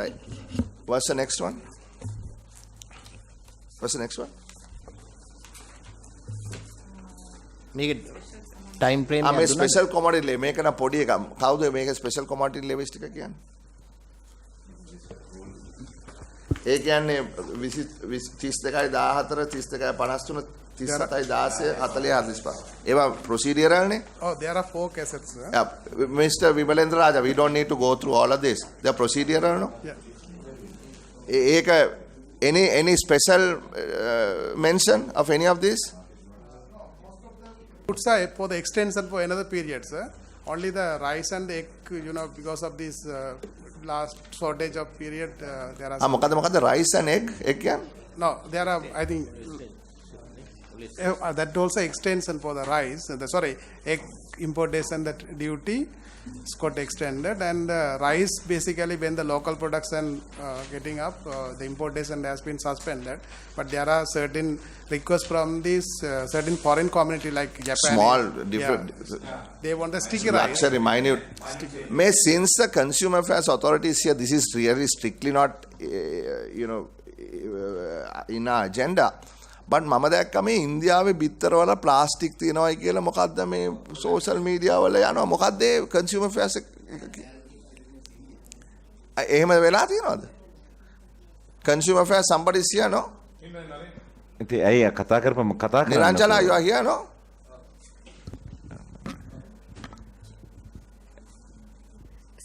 Right. What's the next one? What's the next one? මේක time frame මේ special කොමඩිටි මේක න පොඩි එක. කවුද මේක ස්පෙෂල් කොමඩිටි ලෙවිස් ටික කියන්නේ? ඒ කියන්නේ 32යි 14 32යි 53 37යි 16 40 45. ඒවා ප්‍රොසීඩියරල් නේ? Oh, there are 4 cassettes, sir. Yeah, Mr. Vimalendra Raja, we don't need to go through all of this. They are procedural, no? Yeah. Any special mention of any of this? Food side for the extension for another period, sir. Only the rice and egg, because of this last shortage of period, there are. මොකද rice and egg කියන්නේ? No, there are, I think, that also extension for the rice. Egg importation that duty is got extended, and rice basically when the local production getting up, the importation has been suspended. But there are certain requests from this certain foreign community like Japan. Small, different. Yeah. They want the sticky rice. Luxury, minute. May since the Consumer Affairs Authorities here, this is really strictly not, in our agenda. But මම දැක්ක මේ ඉන්දියාවේ බිත්තර වල plastic තියනවායි කියලා මොකද්ද මේ social media වල යනවා මොකද්ද කන්සියුමර් ෆෙයර්ස් එහෙම වෙලා තියෙනවද consumer ෆෙයර්ස් somebody is here no ඉතින් ඇයි කතා කරන්නේ Niranjala you are here no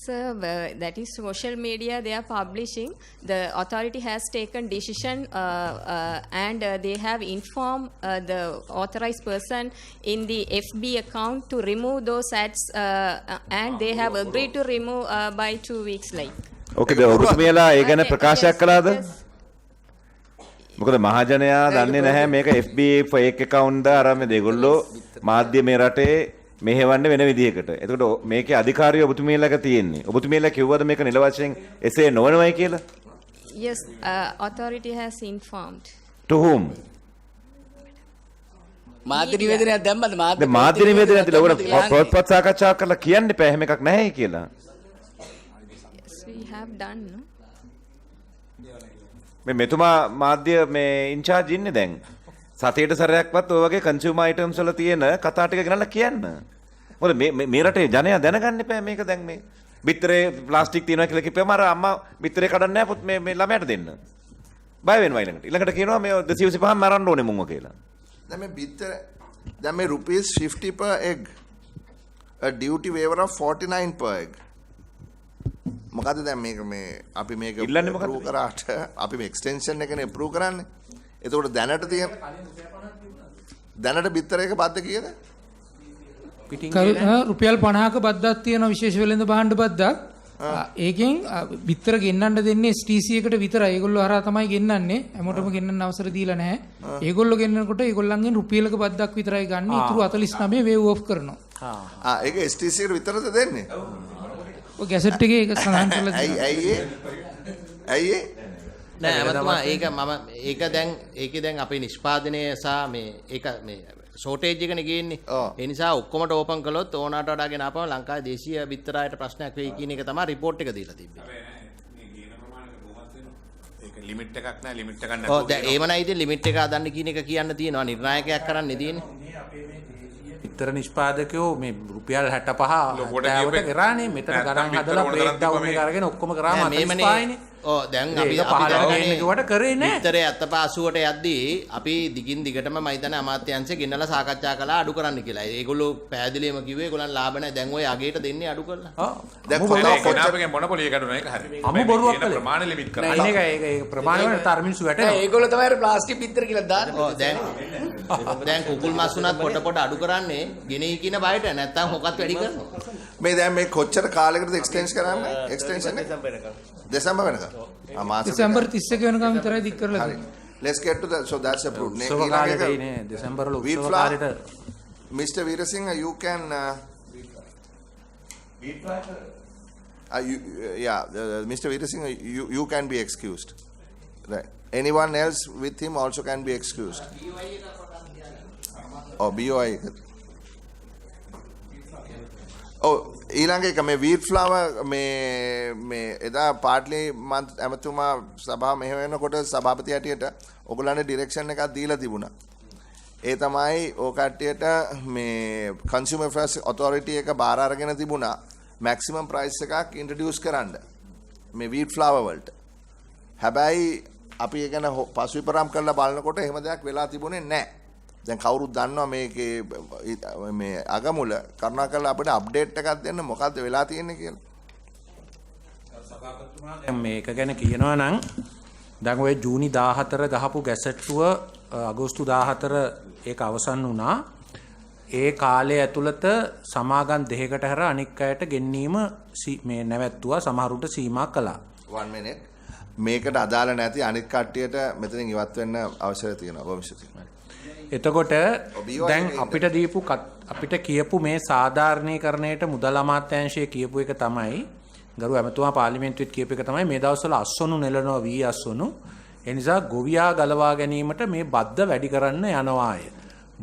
Sir, that is social media they are publishing. The authority has taken decision and they have informed the authorized person in the FB account to remove those ads and they have agreed to remove by 2 weeks like. Okay, ඔබතුමියලා ඒ ගැන ප්‍රකාශයක් කළාද? මොකද මහජනයා දන්නේ නැහැ මේක FB fake account ද අර මේ දෙගොල්ලෝ මාධ්‍ය මේ රටේ මෙහෙවන්නේ වෙන විදිහකට. එතකොට මේකේ අධිකාරිය ඔබතුමියලක තියෙන්නේ. ඔබතුමියලා කිව්වද මේක නිල වශයෙන් එසේ නොවනවයි කියලා? Yes, authority has informed. To whom? මාධ්‍ය නිවේදනයක් දැම්මද මාධ්‍ය නිවේදනයක් තියලා ඔබට පොත්පත් සාකච්ඡා කරලා කියන්න එපා එහෙම එකක් නැහැ කියලා. Yes, we have done. No? මෙතුමා මාධ්‍ය මේ ඉන්චාර්ජ් ඉන්නේ දැන්. සතියට සැරයක්වත් ඔය වගේ කන්සියුමර් අයිටම්ස් වල තියෙන කතා ටික ගෙනල්ලා කියන්න. මොකද මේ රටේ ජනයා දැනගන්න එපා මේක දැන් මේ බිත්තරේ ප්ලාස්ටික් තියෙනවා කියලා කිව්වම අර අම්මා බිත්තරේ කඩන්නේ නැහැ පුත් මේ ළමයට දෙන්න. බය වෙනවා ඊළඟට කියනවා මේ 225 මරන්න ඕනේ මුංග කියලා. දැන් මේ බිත්තර දැන් මේ rupees 50 per egg a duty waiver of 49 per egg. මොකද දැන් මේ අපි මේක approve කරාට අපි මේ extension එකනේ approve කරන්නේ. එතකොට දැනට බිත්තර එක බද්ද කීයද? රුපියල් 50ක බද්දක් තියෙන විශේෂ වෙළඳ භාණ්ඩ බද්දක්. ඒකෙන් බිත්තර ගෙන්නන්න දෙන්නේ STC එකට විතරයි. ඒගොල්ලෝ හරහා තමයි ගෙන්නන්නේ. හැමෝටම ගෙන්නන්න අවසර දීලා නැහැ. ඒගොල්ලෝ ගෙන්නනකොට ඒගොල්ලන්ගෙන් රුපියලක බද්දක් විතරයි ගන්න. ඊටු 49 වේව් ඔෆ් කරනවා. ඒක STC එකට විතරද දෙන්නේ? ඔය ගැසට් එකේ ඒක සඳහන් කරලා තියෙනවා. ඇයි නෑ මම ඒක දැන් ඒකේ දැන් අපේ නිෂ්පාදනය සහ මේ ඒක මේ ෂෝටේජ් එකනේ ගේන්නේ. ඒ නිසා ඔක්කොමට ඕපන් කළොත් ඕනාට වඩා ගෙන ආපම ලංකාවේ දේශීය බිත්තරායට ප්‍රශ්නයක් වෙයි කියන එක තමයි රිපෝට් එක දීලා තිබ්බේ. මේ ගේන ප්‍රමාණය කොහොමද වෙනව? ඒක ලිමිට් එකක් නෑ ලිමිට් එකක් නැතුව. ඔව් දැන් ඒව නයි ඉතින් ලිමිට් එක හදන්න කියන එක කියන්න තියෙනවා නිර්ණායකයක් කරන්නේ තියෙන්නේ. බිත්තර නිෂ්පාදකයෝ මේ රුපියල් 65ට කරානේ මෙතන ගණන් හදලා බ්‍රේක් ඩවුන් එක අරගෙන ඔක්කොම කරාම 45නේ. ඔව් දැන් අපි කිව්වට කරේ නෑ. බිත්තරේ 75ට යද්දී අපි දිගින් දිගටම මම හිතන්නේ අමාත්‍යාංශය ගෙනලා සාකච්ඡා කළා අඩු කරන්න කියලා. ඒගොල්ලෝ පැහැදිලිවම කිව්වේ ඒගොල්ලන් ලාභ නැහැ. දැන් ඔය අගේට දෙන්නේ අඩු කරලා. ඔව්. දැන් කොච්චරගේ මොනොපොලිය කඩනවා ඒක හරි. අමු බොරුවක් කළේ. ප්‍රමාණ ලිමිට් කරා. නෑ ඒක ප්‍රමාණ වල තරමින්සු වැටෙනවා. ඒගොල්ලෝ තමයි ප්ලාස්ටික් බිත්තර කියලා දාන්නේ. ඔව් දැන් කුකුල් මස් උනත් පොඩ අඩු කරන්නේ ගෙනෙයි කියන බයට නැත්තම් මොකක්ද වැඩි කරනවා. මේ දැන් මේ කොච්චර කාලයකටද එක්ස්ටෙන්ඩ් කරන්නේ? එක්ස්ටෙන්ෂන් එක දෙසැම්බර් වෙනකම්. දෙසැම්බර් 31 වෙනකම් විතරයි දික් කරලා තියෙන්නේ. Let's get to that. So that's approved. December වල උත්සව කාලෙට Mr. Veerasinghe, you can Mr. Veerasinghe, you can be excused. Right. Anyone else with him also can be excused. Oh, BOI. Oh, ඊළඟ එක මේ වීට් ෆ්ලවර් මේ එදා පාට්ලි month ඇමතුමා සභාව මෙහෙ වෙනකොට සභාපති හැටියට ඔයගොල්ලන්ට ඩිරෙක්ෂන් එකක් දීලා තිබුණා. ඒ තමයි ඕ කට්ටියට මේ කන්සියුමර් ෆර්ස් ඔතොරිටි එක බාර අරගෙන තිබුණා මැක්සිමම් ප්‍රයිස් එකක් ඉන්ට්‍රොඩියුස් කරන්න මේ වීට් ෆ්ලවර් වලට. හැබැයි අපි ඒ ගැන පසුවිපරම් කරලා බලනකොට එහෙම දෙයක් වෙලා තිබුණේ නැහැ. දැන් කවුරුත් දන්නවා මේකේ මේ අගමුල කරුණාකරලා අපිට අප්ඩේට් එකක් දෙන්න මොකද්ද වෙලා තියෙන්නේ කියලා. සභාපතිතුමා දැන් මේක ගැන කියනවා නම් දැන් ඔය ජූනි 14 ගහපු ගැසට්ටුව අගෝස්තු 14 ඒක අවසන් වුණා. ඒ කාලය ඇතුළත සමාගම් දෙකකට හැර අනික් අයට ගෙන්වීම මේ නැවැත්තුවා සමහරුන්ට සීමා කළා. 1 minute මේකට අදාළ නැති අනිත් කට්ටියට මෙතනින් ඉවත් වෙන්න අවශ්‍යය තියෙනවා භවිෂ්‍යത്തിൽ. එතකොට දැන් අපිට කියපු මේ සාධාරණීකරණයට මුදල් අමාත්‍යාංශය කියපු එක තමයි ගරු ඇමතුමා පාර්ලිමේන්තුවේ කියපු එක තමයි මේ දවස්වල අස්වනු නෙලනවා වී අස්වනු. ඒ නිසා ගොවියා ගලවා ගැනීමට මේ බද්ද වැඩි කරන්න යනවාය.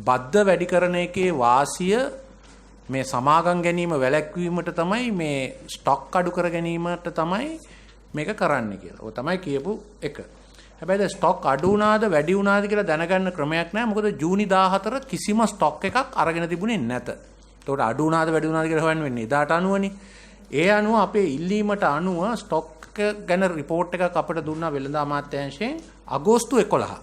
බද්ද වැඩි කරන එකේ වාසිය මේ සමාගම් ගැනීම වැළැක්වීමට තමයි මේ ස්ටොක් අඩු කර ගැනීමට තමයි මේක කරන්න කියලා. ඔය තමයි කියපු එක. හැබැයි දැන් ස්ටොක් අඩු වුණාද වැඩි වුණාද කියලා දැනගන්න ක්‍රමයක් නැහැ. මොකද ජූනි 14 කිසිම ස්ටොක් එකක් අරගෙන තිබුණේ නැත. ඒකට අඩු වුණාද වැඩි වුණාද කියලා හොයන්න වෙන්නේ එදාට අනුවනේ. ඒ අනුව අපේ ඉල්ලීමට අනුව ස්ටොක් ගැන රිපෝට් එකක් අපිට දුන්නා වෙළඳ අමාත්‍යාංශයෙන් අගෝස්තු 11.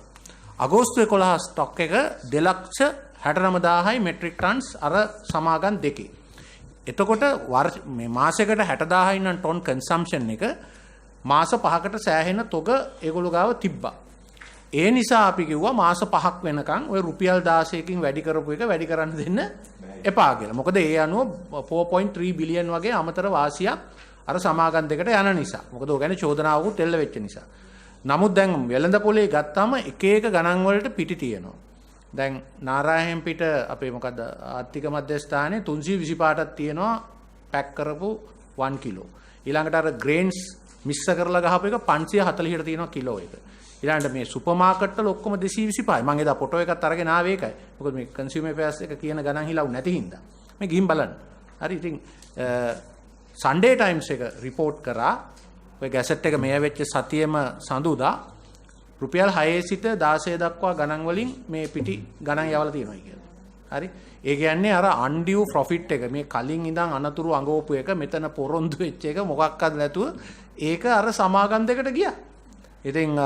අගෝස්තු 11 ස්ටොක් එක 2,69,000යි මෙට්‍රික් ටන්ස් අර සමාගම් දෙකේ. එතකොට මේ මාසයකට 60,000යි නම් ටොන් කන්සම්ප්ෂන් එක මාස 5කට සෑහෙන තොග ඒගොල්ලෝ ගාව තිබ්බා. ඒ නිසා අපි කිව්වා මාස 5ක් වෙනකන් ওই රුපියල් 16කින් වැඩි කරපු එක වැඩි කරන්න දෙන්න එපා කියලා. මොකද ඒ අනුව 4.3 බිලියන් වගේ අමතර වාසියක් අර සමාගම් දෙකට යන නිසා. මොකද ඔය ගැන චෝදනාවකුත් එල්ල වෙච්ච නිසා. නමුත් දැන් වෙළඳ පොලේ ගත්තාම එක එක ගණන් වලට පිටි තියෙනවා. දැන් නාරායන් පිට අපේ මොකද්ද ආර්ථික මධ්‍යස්ථානයේ 325ක් තියෙනවා පැක් කරපු 1 කිලෝ. ඊළඟට අර ග්‍රේන්ස් මික්ස් කරලා ගහපු එක 540ට තියෙනවා කිලෝ එක. ඊළඟට මේ සුපර් මාකට් වල ඔක්කොම 225යි. මම එදා ෆොටෝ එකක් අරගෙන ආවේ ඒකයි. මොකද මේ කන්සියුමර් ඇෆෙයර්ස් එක කියන ගණන් හිලව් නැති හින්දා. මේ ගිහින් බලන්න. හරි ඉතින් සන්ඩේ ටයිම්ස් එක රිපෝට් කරා ඔය ගැසට් එක මේ වෙච්ච සතියේම සඳුදා රුපියල් 6 සිට 16 දක්වා ගණන් වලින් මේ පිටි ගණන් යවලා තියෙනවා කියලා. හරි. ඒ කියන්නේ අර අන්ඩියු ප්‍රොෆිට් එක මේ කලින් ඉඳන් අනතුරු අඟවපු එක මෙතන පොරොන්දු වෙච්ච එක මොකක්වත් නැතුව ඒක අර සමාගම් දෙකට ගියා. ඉතින්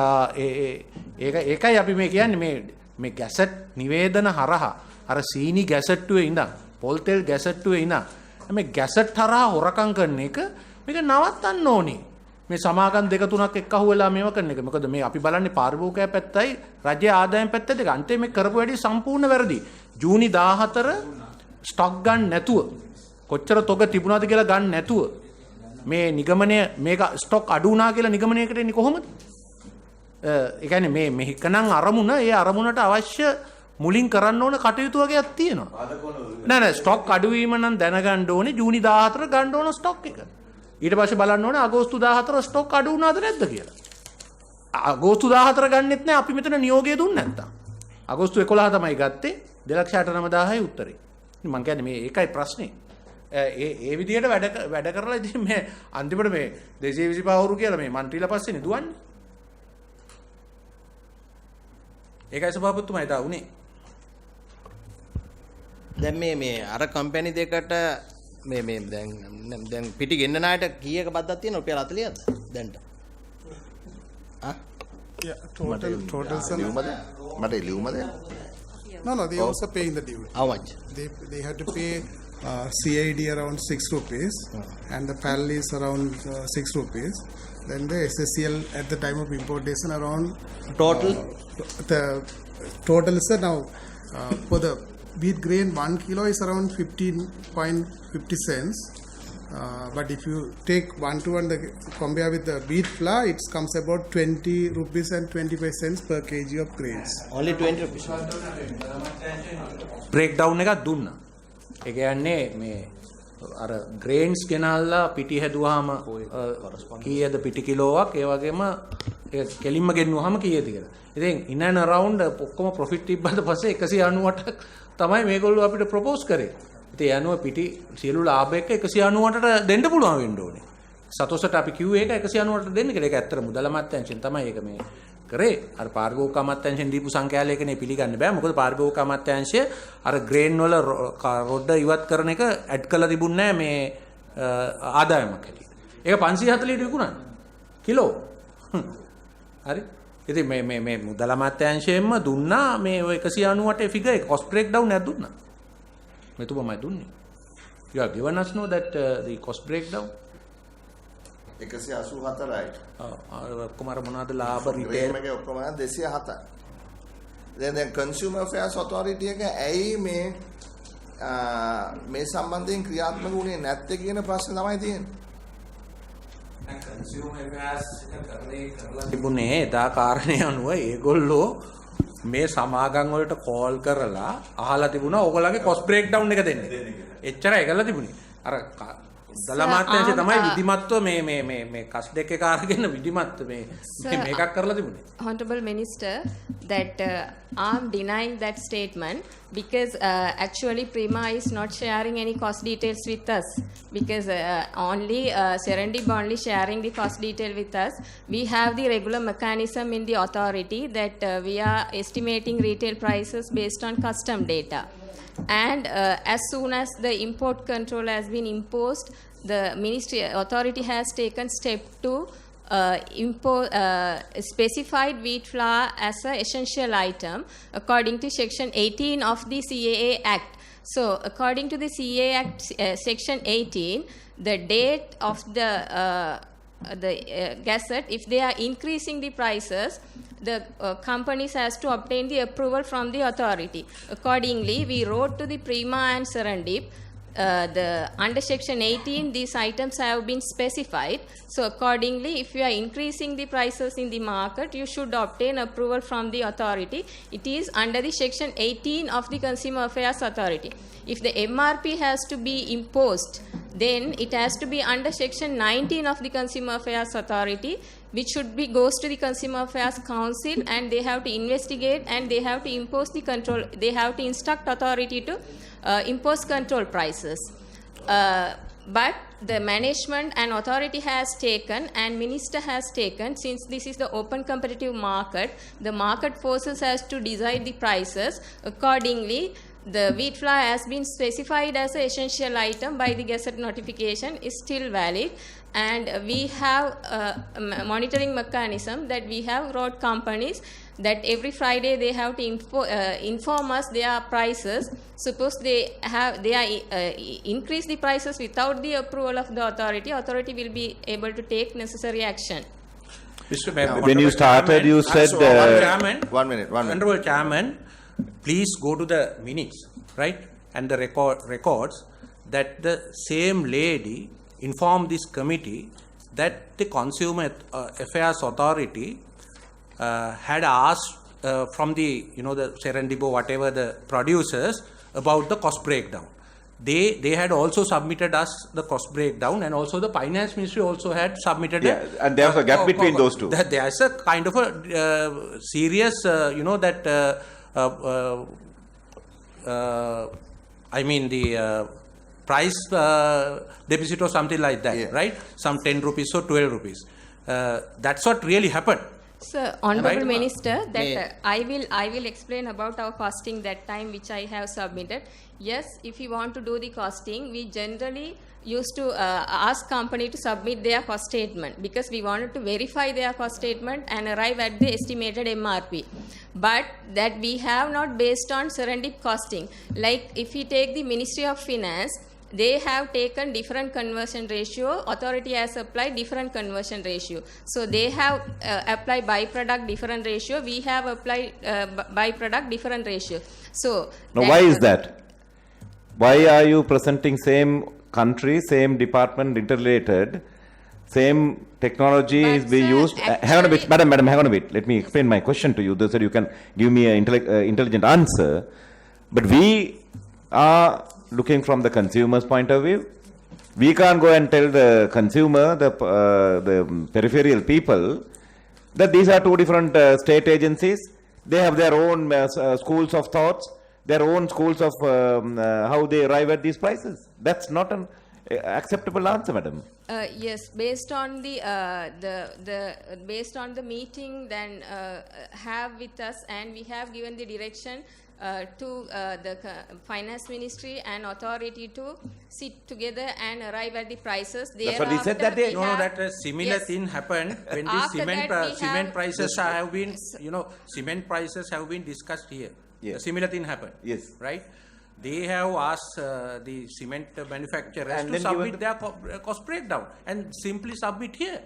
ඒකයි අපි මේ කියන්නේ මේ ගැසට් නිවේදන හරහා අර සීනි ගැසට්ටුවේ ඉඳන් පොල් තෙල් ගැසට්ටුවේ ඉඳන් මේ ගැසට් හරහා හොරකම් කරන එක මේක නවත්තන්න ඕනේ. මේ සමාගම් දෙක තුනක් එක්ක අහුවෙලා මේව කරන එක. මොකද මේ අපි බලන්නේ පාරිභෝගිකයා පැත්තයි රජයේ ආදායම් පැත්ත දෙක. අන්තිමේ මේ කරපු වැඩි සම්පූර්ණ වැරදි. ජූනි 14 ස්ටොක් ගන්න නැතුව කොච්චර තොග තිබුණාද කියලා ගන්න නැතුව මේ නිගමනය මේක ස්ටොක් අඩු වුණා කියලා නිගමනයකට එන්නේ කොහොමද? ඒ කියන්නේ මේ මෙහිකනම් අරමුණ ඒ අරමුණට අවශ්‍ය මුලින් කරන්න ඕන කටයුතු වගේක් තියෙනවා. නෑ ස්ටොක් අඩු වීම නම් දැනගන්න ඕනේ ජූනි 14 ගන්න ඕන ස්ටොක් එක. ඊට පස්සේ බලන්න ඕනේ අගෝස්තු 14 ස්ටොක් අඩු වුණාද නැද්ද කියලා. අගෝස්තු 14 ගන්නෙත් නෑ අපි මෙතන නියෝගය දුන්නේ නැත්තම්. අගෝස්තු 11 තමයි ගත්තේ 2,69,000යි උත්තරේ. මම කියන්නේ මේ ඒකයි ප්‍රශ්නේ. ඒ විදිහට වැඩ කරලා ඉතින් මේ අන්තිමට මේ 225 අවුරු කියලා මේ මන්ත්‍රීලා පස්සේනේ දුවන්නේ. ඒකයි සභාපතිතුමා එදා උනේ. දැන් මේ අර කම්පැනි දෙකට මේ දැන් පිටි ගෙන්නන අයට කීයක බද්දක් තියෙනවද? රුපියල් 40ක්ද දැන්ට? Total sum. මට ලියුමද? No, they also paying the duty. How much? They have to pay CID around 6 rupees and the PAL is around 6 rupees. Then the SSCL at the time of importation around total the total is now for the wheat grain 1 kilo is around 15.50 cents. But if you take 1 to 1 compare with the wheat flour, it comes about 20 rupees and 25 cents per kg of grains. Only 20 rupees. breakdown එකක් දුන්නා. ඒ කියන්නේ මේ අර grains ගෙනල්ලා පිටි හැදුවාම කීයද පිටි කිලෝවක් ඒ වගේම කෙලින්ම ගෙන්නුවාම කීයද කියලා. ඉතින් in and around ඔක්කොම profit තිබ්බට පස්සේ 198ක් තමයි මේගොල්ලෝ අපිට propose කරේ. ඉතින් ඒ අනුව පිටි සියලු ලාභ එක්ක 198ට දෙන්න පුළුවන් වෙන්න ඕනේ. සතොසට අපි කිව්වේ ඒක 198ට දෙන්න කියලා. ඒක ඇත්තට මුදල අමාත්‍යාංශයෙන් තමයි ඒක මේ කරේ. අර පාරිභෝගික අමාත්‍යාංශයෙන් දීපු සංඛ්‍යාලයකනේ පිළිගන්න බෑ. මොකද පාරිභෝගික අමාත්‍යාංශය අර ග්‍රේන් වල රොඩ ඉවත් කරන එක ඇඩ් කරලා තිබුණේ නැහැ මේ ආදායමක් හැටියට. ඒක 540ට විකුණන්නේ. කිලෝ. හරි. ඉතින් මේ මුදල අමාත්‍යාංශයෙන්ම දුන්නා මේ 198 ෆිගර් එක cost breakdown එකක් දුන්නා. මෙතුමමයි දුන්නේ. You have given us know that the cost breakdown 184යි. ඔක්කොම අර මොනවද ලාභ රිටේල් එකේ ඔක්කොම 207යි. දැන් consumer affairs authority එක ඇයි මේ සම්බන්ධයෙන් ක්‍රියාත්මක වුණේ නැත්තේ කියන ප්‍රශ්නේ තමයි තියෙන්නේ. consumer affairs කරලා තිබුණේ එදා කාරණේ අනුව ඒගොල්ලෝ මේ සමාගම් වලට කෝල් කරලා අහලා තිබුණා ඕගොල්ලන්ගේ cost breakdown එක දෙන්න. එච්චරයි කරලා තිබුණේ. අර දලමාත්‍යංශය තමයි විධිමත්ව මේ කස් දෙක එක අරගෙන විධිමත්ව මේකක් කරලා තිබුණේ. Honorable Minister, that I'm denying that statement because actually Prima is not sharing any cost details with us because only Serendip only sharing the cost detail with us. We have the regular mechanism in the authority that we are estimating retail prices based on custom data. And as soon as the import control has been imposed, the ministry authority has taken step to specified wheat flour as an essential item according to section 18 of the CAA Act. So according to the CAA Act section 18, the date of the gazette, if they are increasing the prices, the companies has to obtain the approval from the authority. Accordingly, we wrote to the Prima and Serendip. Under section 18, these items have been specified. So accordingly, if you are increasing the prices in the market, you should obtain approval from the authority. It is under the section 18 of the Consumer Affairs Authority. If the MRP has to be imposed, then it has to be under section 19 of the Consumer Affairs Authority, which should be goes to the Consumer Affairs Council, and they have to investigate and they have to impose the control. They have to instruct authority to impose control prices. But the management and authority has taken and minister has taken, since this is the open competitive market, the market forces has to decide the prices. Accordingly, the wheat flour has been specified as an essential item by the Gazette notification is still valid, and we have a monitoring mechanism that we have road companies that every Friday they have to inform us their prices. Suppose they are increase the prices without the approval of the authority will be able to take necessary action. When you started, you said one minute. Honorable Chairman, please go to the minutes, right, and the records that the same lady informed this committee that the Consumer Affairs Authority had asked from the the Serendip or whatever the producers about the cost breakdown. They had also submitted us the cost breakdown, and also the Finance Ministry also had submitted. Yeah, and there was a gap between those two. There is a kind of a serious, that. I mean the price deficit or something like that, yeah. Right? Some 10 rupees or 12 rupees. That's what really happened. Sir, Honorable Right. Minister, that I will explain about our costing that time which I have submitted. Yes, if you want to do the costing, we generally used to ask company to submit their cost statement because we wanted to verify their cost statement and arrive at the estimated MRP. But that we have not based on Serendip costing. Like if we take the Ministry of Finance, they have taken different conversion ratio. Authority has applied different conversion ratio. So they have applied byproduct different ratio. We have applied byproduct different ratio. So now, why is that? Why are you presenting same country, same department, interrelated, same technology But is being sir, used? Hang on a bit, madam, hang on a bit. Let me explain my question to you, so you can give me an intelligent answer. But we are looking from the consumer's point of view. We can't go and tell the consumer, the peripheral people, that these are two different state agencies. They have their own schools of thoughts. their own schools of how they arrive at these prices. That's not an acceptable answer, madam. Yes, based on based on the meeting then have with us, and we have given the direction to the finance ministry and authority to sit together and arrive at the prices. That's what we said that day. No, that a similar thing happened when the After cement that we cement have- prices have been, cement prices have been discussed here. Yes. A similar thing happened. Yes. Right? They have asked the cement manufacturers And to then given submit their cost breakdown and simply submit here.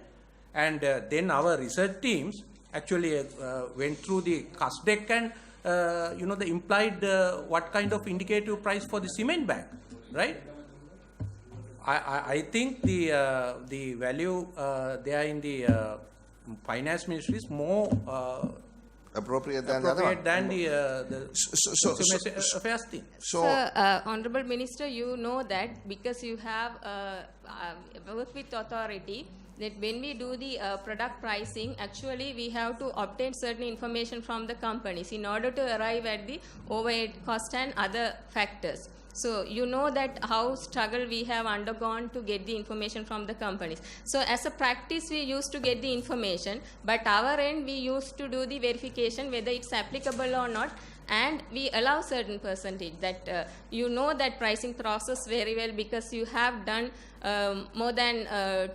And then our research teams actually went through the cost deck and the implied what kind of indicative price for the cement bag, right? I think the value there in the finance ministry is more appropriate than the other one. than the consumer affairs thing. So, Honorable Minister, you know that because you have worked with authority, that when we do the product pricing, actually we have to obtain certain information from the companies in order to arrive at the overhead cost and other factors. So you know that how struggle we have undergone to get the information from the companies. So as a practice, we used to get the information, but our end we used to do the verification whether it's applicable or not, and we allow certain percentage that you know that pricing process very well because you have done more than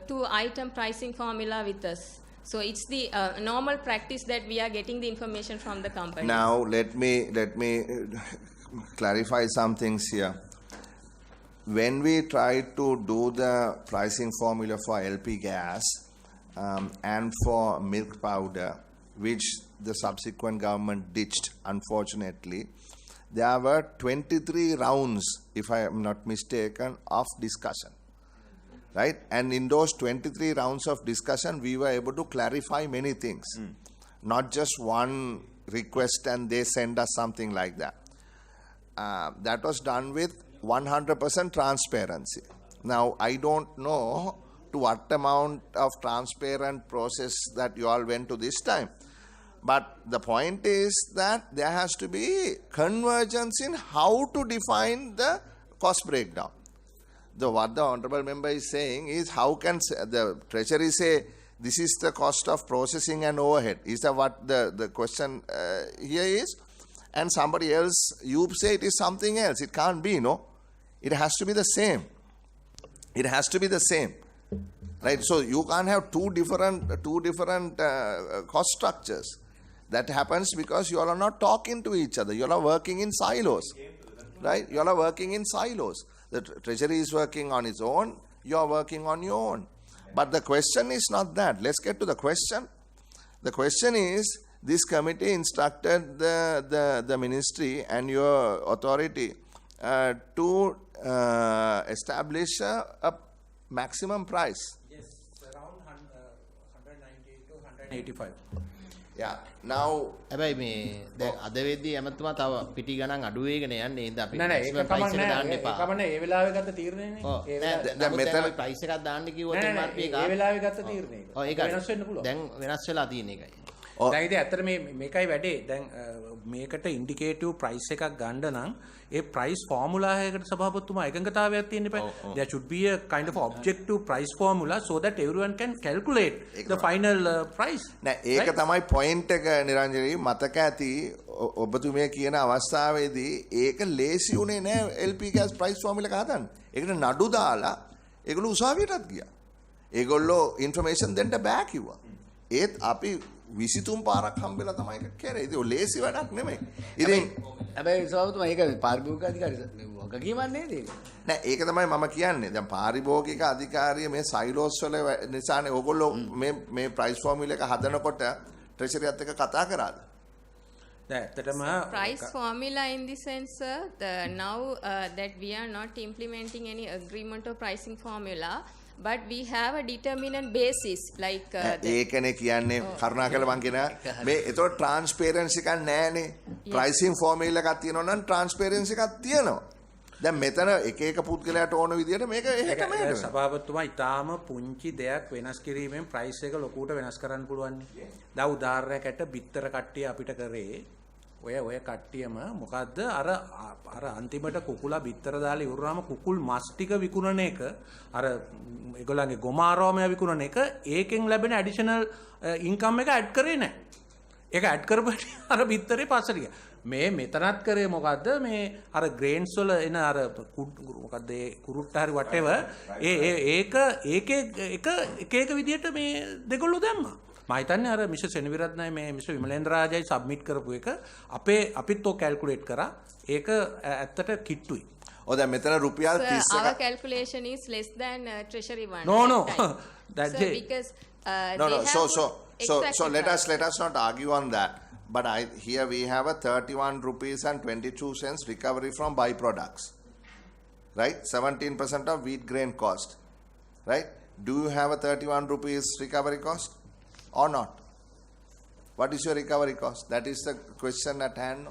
2-item pricing formula with us. So it's the normal practice that we are getting the information from the company. now let me clarify some things here. When we tried to do the pricing formula for LP gas and for milk powder, which the subsequent government ditched, unfortunately, there were 23 rounds, if I am not mistaken, of discussion. Right? And in those 23 rounds of discussion, we were able to clarify many things. Not just one request and they send us something like that. That was done with 100% transparency. Now, I don't know to what amount of transparent process that you all went to this time. But the point is that there has to be convergence in how to define the cost breakdown. What the Honorable Member is saying is how can the Treasury say this is the cost of processing and overhead? Is that what the question here is? And somebody else, you say it is something else. It can't be, no? It has to be the same. It has to be the same. Right? So you can't have two different cost structures. That happens because you all are not talking to each other. You all are working in silos. Right? You all are working in silos. The Treasury is working on its own. You are working on your own. But the question is not that. Let's get to the question. The question is, this committee instructed the ministry and your authority to establish a maximum price. Yes, around 190 to 185. Yeah. Now, හැබැයි මේ දැන් අද වෙද්දී ඇමතුමා තව පිටි ගණන් අඩු වෙගෙන යන්නේ. ඉතින් අපි නෑ ඒක maximum price එක දාන්න කමන්නේ එපා. ඒ කමන්නේ ඒ වෙලාවේ ගත්ත තීරණයනේ. ඔව්. ඒ නෑ වෙලාවේ දැන් මෙතන මෙතන- price එකක් දාන්න කිව්වොත් නෑ, MRP එක ඒ වෙලාවේ ගත්ත තීරණය. ඔව් ඒක වෙනස් වෙන්න පුළුවන්. දැන් වෙනස් වෙලා තියෙන එකයි. දැන් ඉතින් ඇත්තට මේකයි වැඩේ. දැන් මේකට ඉන්ඩිකේටිව් ප්‍රයිස් එකක් ගන්න නම් ඒ ප්‍රයිස් ෆෝමුලා එකකට සභාපතිතුමා එකඟතාවයක් තියෙන්න එපා. There should be a kind of objective price formula so that everyone can calculate the final price. නෑ ඒක තමයි පොයින්ට් එක නිරංජනී මතක ඇති ඔබතුමිය කියන අවස්ථාවේදී ඒක ලේසි උනේ නෑ LP gas price formula එක හදන්න. ඒකට නඩු දාලා ඒගොල්ලෝ උසාවියටත් ගියා. ඒගොල්ලෝ ඉන්ෆර්මේෂන් දෙන්න බෑ කිව්වා. ඒත් අපි 23 පාරක් හම්බෙලා තමයි ඒක කරේ. ඒක ලේසි වැඩක් නෙමෙයි. ඉතින් හැබැයි සභාපතිතුමා ඒක පාරිභෝගික අධිකාරී වගකීමක් නේද ඒක? නෑ ඒක තමයි මම කියන්නේ. දැන් පාරිභෝගික අධිකාරිය මේ සයිලෝස් වල නිසානේ ඕගොල්ලෝ මේ ප්‍රයිස් ෆෝමියුලා එක හදනකොට ට්‍රෙෂරියත් එක්ක කතා කරාද? දැන් ඇත්තටම Price formula in the sense, sir, now that we are not implementing any agreement or pricing formula, but we have a determinant basis like ඒකනේ කියන්නේ කරුණාකරලා මං කියන මේ ඒතකොට ට්‍රාන්ස්පරන්සි එකක් නැහැනේ. ප්‍රයිසිං ෆෝමියුලා එකක් තියෙනවා නම් ට්‍රාන්ස්පරන්සි එකක් තියෙනවා. දැන් මෙතන එක එක පුද්ගලයාට ඕන විදිහට මේක එහෙටම ඒක සභාපතිතුමා ඊටාම පුංචි දෙයක් වෙනස් කිරීමෙන් ප්‍රයිස් එක ලොකුට වෙනස් කරන්න පුළුවන්. දැන් උදාහරණයකට බිත්තර කට්ටිය අපිට කරේ ඔය කට්ටියම මොකද්ද අර අන්තිමට කුකුලා බිත්තර දාලා ඉවරනම කුකුල් මස් ටික විකුණන එක අර ඒගොල්ලන්ගේ ගොමාරෝමය විකුණන එක ඒකෙන් ලැබෙන ඇඩිෂනල් ඉන්කම් එක ඇඩ් කරේ නැහැ. ඒක ඇඩ් කරපුවට අර බිත්තරේ පස්සට ගියා. මේ මෙතනත් කරේ මොකද්ද මේ අර ග්‍රේන්ස් වල එන අර මොකද්ද ඒ කුරුට්ට හරි whatever ඒක විදියට මේ දෙගොල්ලෝ දැම්මා. මම හිතන්නේ අර මිස්ටර් සෙනවිරත්නයි මේ මිස්ටර් විමලේන්ද්‍ර රාජයි සබ්මිට් කරපු එක අපිත් ඔය කැල්කියුලේට් කරා. ඒක ඇත්තට කිට්ටුයි. ඔය දැන් මෙතන රුපියල් 30ක our calculation is less than treasury one. No. That because no. they have So let us not argue on that. But here we have a 31 rupees and 22 cents recovery from byproducts. Right? 17% of wheat grain cost. Right? Do you have a 31 rupees recovery cost or not? What is your recovery cost? That is the question at hand.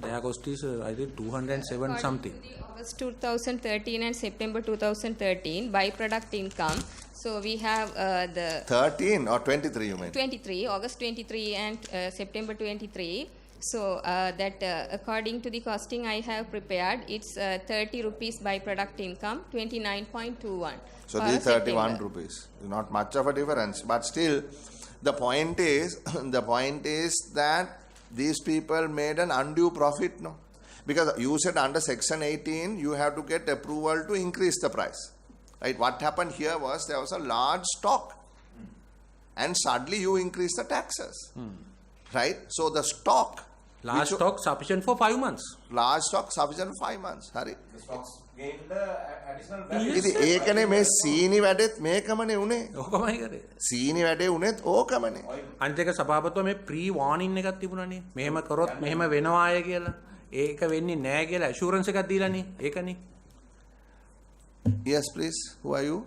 Their cost is I think 207 something. August 2013 and September 2013 byproduct income. So we have the 13 or 23 you mean? 23, August 23 and September 23. So that according to the costing I have prepared, it's 30 rupees byproduct income, 29.21. So this is 31 rupees. Not much of a difference. But still, the point is that these people made an undue profit, no? Because you said under Section 18, you have to get approval to increase the price. Right? What happened here was there was a large stock. And suddenly you increase the taxes. Right? So the stock. Large stock sufficient for 5 months. Large stock sufficient for 5 months. Hari. The stocks gained the additional value. ඉතින් ඒකනේ මේ සීනි වැඩෙත් මේකමනේ උනේ. ඕකමයි කරේ. සීනි වැඩේ උනේත් ඕකමනේ. අනිත් එක සභාපතිතුමා මේ ප්‍රී වෝනින් එකක් තිබුණානේ. මෙහෙම කරොත් මෙහෙම වෙනවා අය කියලා. ඒක වෙන්නේ නැහැ කියලා ඇෂුරන්ස් එකක් දීලානේ. ඒකනේ. Yes please. Who are you?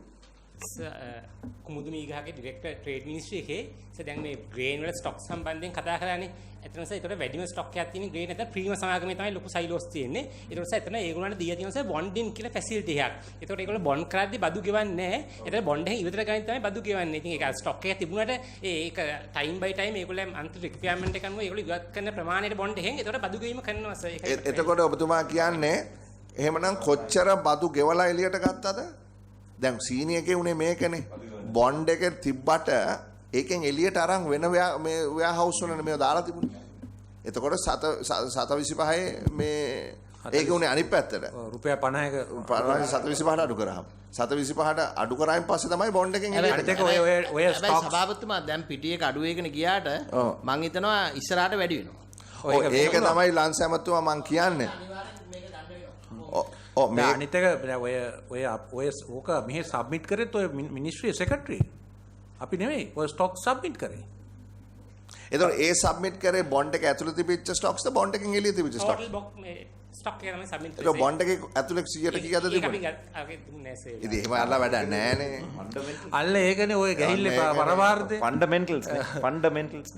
Kumudu Meegahage director trade ministry එකේ දැන් මේ ග්‍රේන් වල ස්ටොක් සම්බන්ධයෙන් කතා කරානේ. එතනස ඒතර වැඩිම ස්ටොක් එකක් තියෙන ග්‍රේන් නැත්නම් ප්‍රීමියම් සමාගමේ තමයි ලොකු සයිලෝස් තියෙන්නේ. ඒතරස එතන ඒගොල්ලන්ට දීලා තියෙනවා බොන්ඩින් කියලා ෆැසිලිටි එකක්. ඒතකොට ඒගොල්ලෝ බොන්ඩ් කරද්දී බදු ගෙවන්නේ නැහැ. ඒතර බොන්ඩ් එකෙන් ඉවතර ගානේ තමයි බදු ගෙවන්නේ. ඉතින් ඒක ස්ටොක් එකක් තිබුණාට ඒක ටයිම් බයි ටයිම් ඒගොල්ලෝ අන්තිම රික්වයර්මන්ට් එක අනුව ඒගොල්ලෝ ඉවත් කරන ප්‍රමාණයට බොන්ඩ් එකෙන් ඒතකොට බදු ගෙවීම කරනවා සර්. එතකොට ඔබතුමා කියන්නේ එහෙමනම් කොච්චර බදු ගෙවලා එළියට ගත්තද? දැන් සීනි එකේ උනේ මේකනේ. බොන්ඩ් එක තිබ්බට ඒකෙන් එළියට අරන් වෙන මේ වෙයාහවුස් වලනේ මේව දාලා තිබුණේ. එතකොට 725 මේ ඒක උනේ අනිත් පැත්තට. රුපියල් 50ක 725ට අඩු කරාම 725ට අඩු කරායින් පස්සේ තමයි බොන්ඩ් එකෙන් එළියට ඔය ස්ටොක් සභාපතිතුමා දැන් පිටියක අඩු වෙගෙන ගියාට මං හිතනවා ඉස්සරහට වැඩි වෙනවා. ඒක තමයි ලංස් ඇමතුමා මං කියන්නේ. මේ අනිත් එක ඔය ඕක මෙහෙ සබ්මිට් කරෙත් ඔය මිනිස්ට්‍රි සෙක්‍රටරි. අපි නෙමෙයි ඔය ස්ටොක් සබ්මිට් කරේ. එතකොට ඒ සබ්මිට් කරේ බොන්ඩ් එක ඇතුළේ තිබිච්ච ස්ටොක්ස්ද බොන්ඩ් එකෙන් එළියේ තිබිච්ච ස්ටොක්? ටෝටල් ස්ටොක් එක තමයි සබ්මිට් කරේ. ඒක බොන්ඩ් එකේ ඇතුළේ 100ට කීයද තිබුණේ? ඒක දුන්නේ නැහැ. ඉතින් එහෙම අල්ලා වැඩක් නැහැනේ. අල්ල ඒකනේ ඔය ගහිල්ල පරමාර්ථේ ෆන්ඩමෙන්ටල්ස්